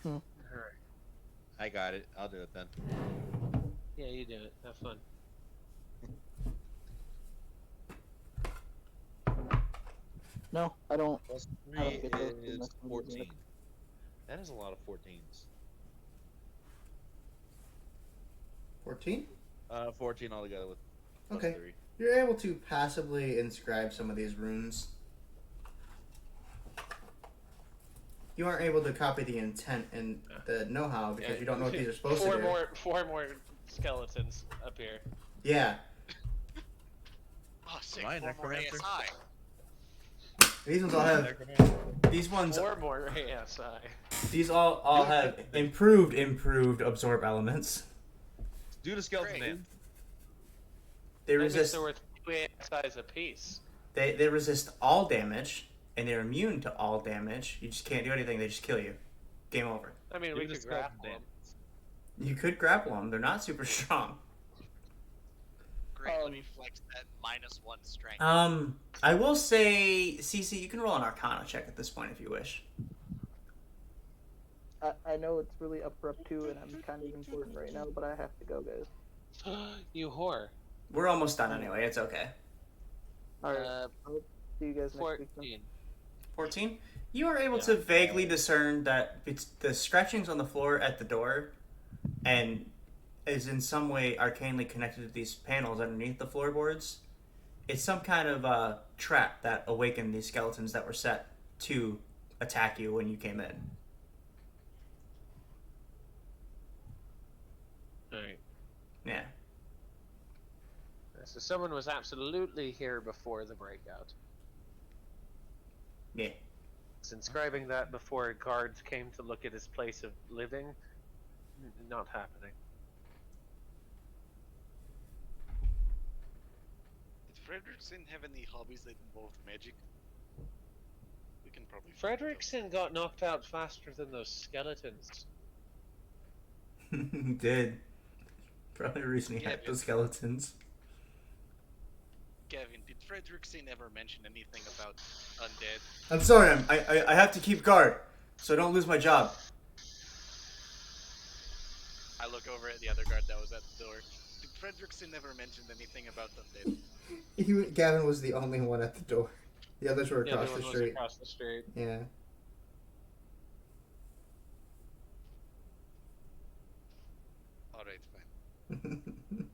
Alright. I got it. I'll do it then. Yeah, you do it. Have fun. No, I don't. Plus I 3 don't get those is next one, 14. That is a lot of 14s. 14? 14 altogether with plus Okay. 3. You're able to passively inscribe some of these runes. You aren't able to copy the intent and the know-how because you don't know what these are supposed to do. Four more skeletons appear. Yeah. Oh, sick. Am I a 4 more necromancer? ASI. These ones all have. These ones. Four more ASI. These all have improved absorb elements. Do the skeleton Great. man. They That means resist. they're worth 2 ASIs apiece. They resist all damage, and they're immune to all damage. You just can't do anything. They just kill you. Game over. I mean, Do we the could skeleton grapple them. dance. You could grapple them. They're not super strong. Great. Let me flex that -1 strength. I will say, CC, you can roll an Arcana check at this point if you wish. I know it's really abrupt too, and I'm kind of important right now, but I have to go, guys. You whore. We're almost done anyway. It's okay. All right. I'll see you guys next week. then. 14. 14. You are able to vaguely discern that it's the scratchings on the floor at the door, and is in some way arcanely connected to these panels underneath the floorboards. It's some kind of trap that awakened these skeletons that were set to attack you when you came in. Alright. Yeah. So someone was absolutely here before the breakout. Yeah. It's inscribing that before guards came to look at his place of living. Not happening. Did Frederickson have any hobbies that involved magic? We can probably. Frederickson got knocked out faster than those skeletons. He did. Probably the reason he Yeah, had but- those skeletons. Gavin, did Frederickson ever mention anything about undead? I'm sorry, I have to keep guard, so I don't lose my job. I look over at the other guard that was at the door. Did Frederickson ever mention anything about undead? Gavin was the only one at the door. The others were Yeah, across the the one was street. across the street. Yeah. Alright, fine.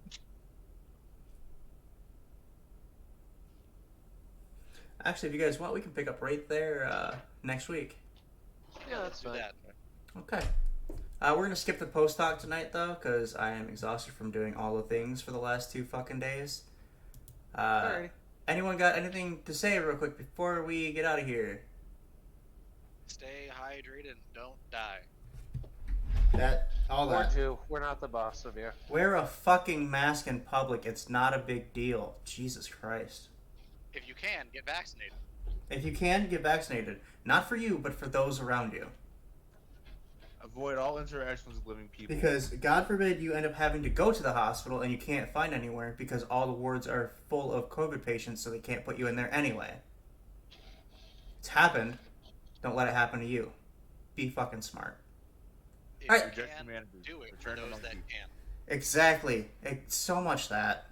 Actually, if you guys want, we can pick up right there next week. Yeah, let's that's do fine. that. Okay. We're gonna skip the post talk tonight though, because I am exhausted from doing all the things for the last 2 fucking days. Sorry. Anyone got anything to say real quick before we get out of here? Stay hydrated and don't die. All Or that. two. We're not the boss of you. Wear a fucking mask in public. It's not a big deal. Jesus Christ. If you can, get vaccinated. If you can, get vaccinated. Not for you, but for those around you. Avoid all interactions with living people. Because, God forbid, you end up having to go to the hospital and you can't find anywhere because all the wards are full of COVID patients, so they can't put you in there anyway. It's happened. Don't let it happen to you. Be fucking smart. If Alright. you Reject can, humanity. do it Return for to those that monkey. can. Exactly. It's so much that.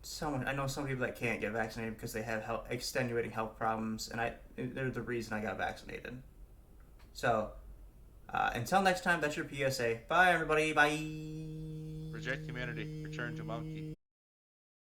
So much. I know some people that can't get vaccinated because they have extenuating health problems, and they're the reason I got vaccinated. So, Until next time, that's your PSA. Bye, everybody. Bye. Reject humanity. Return to monkey.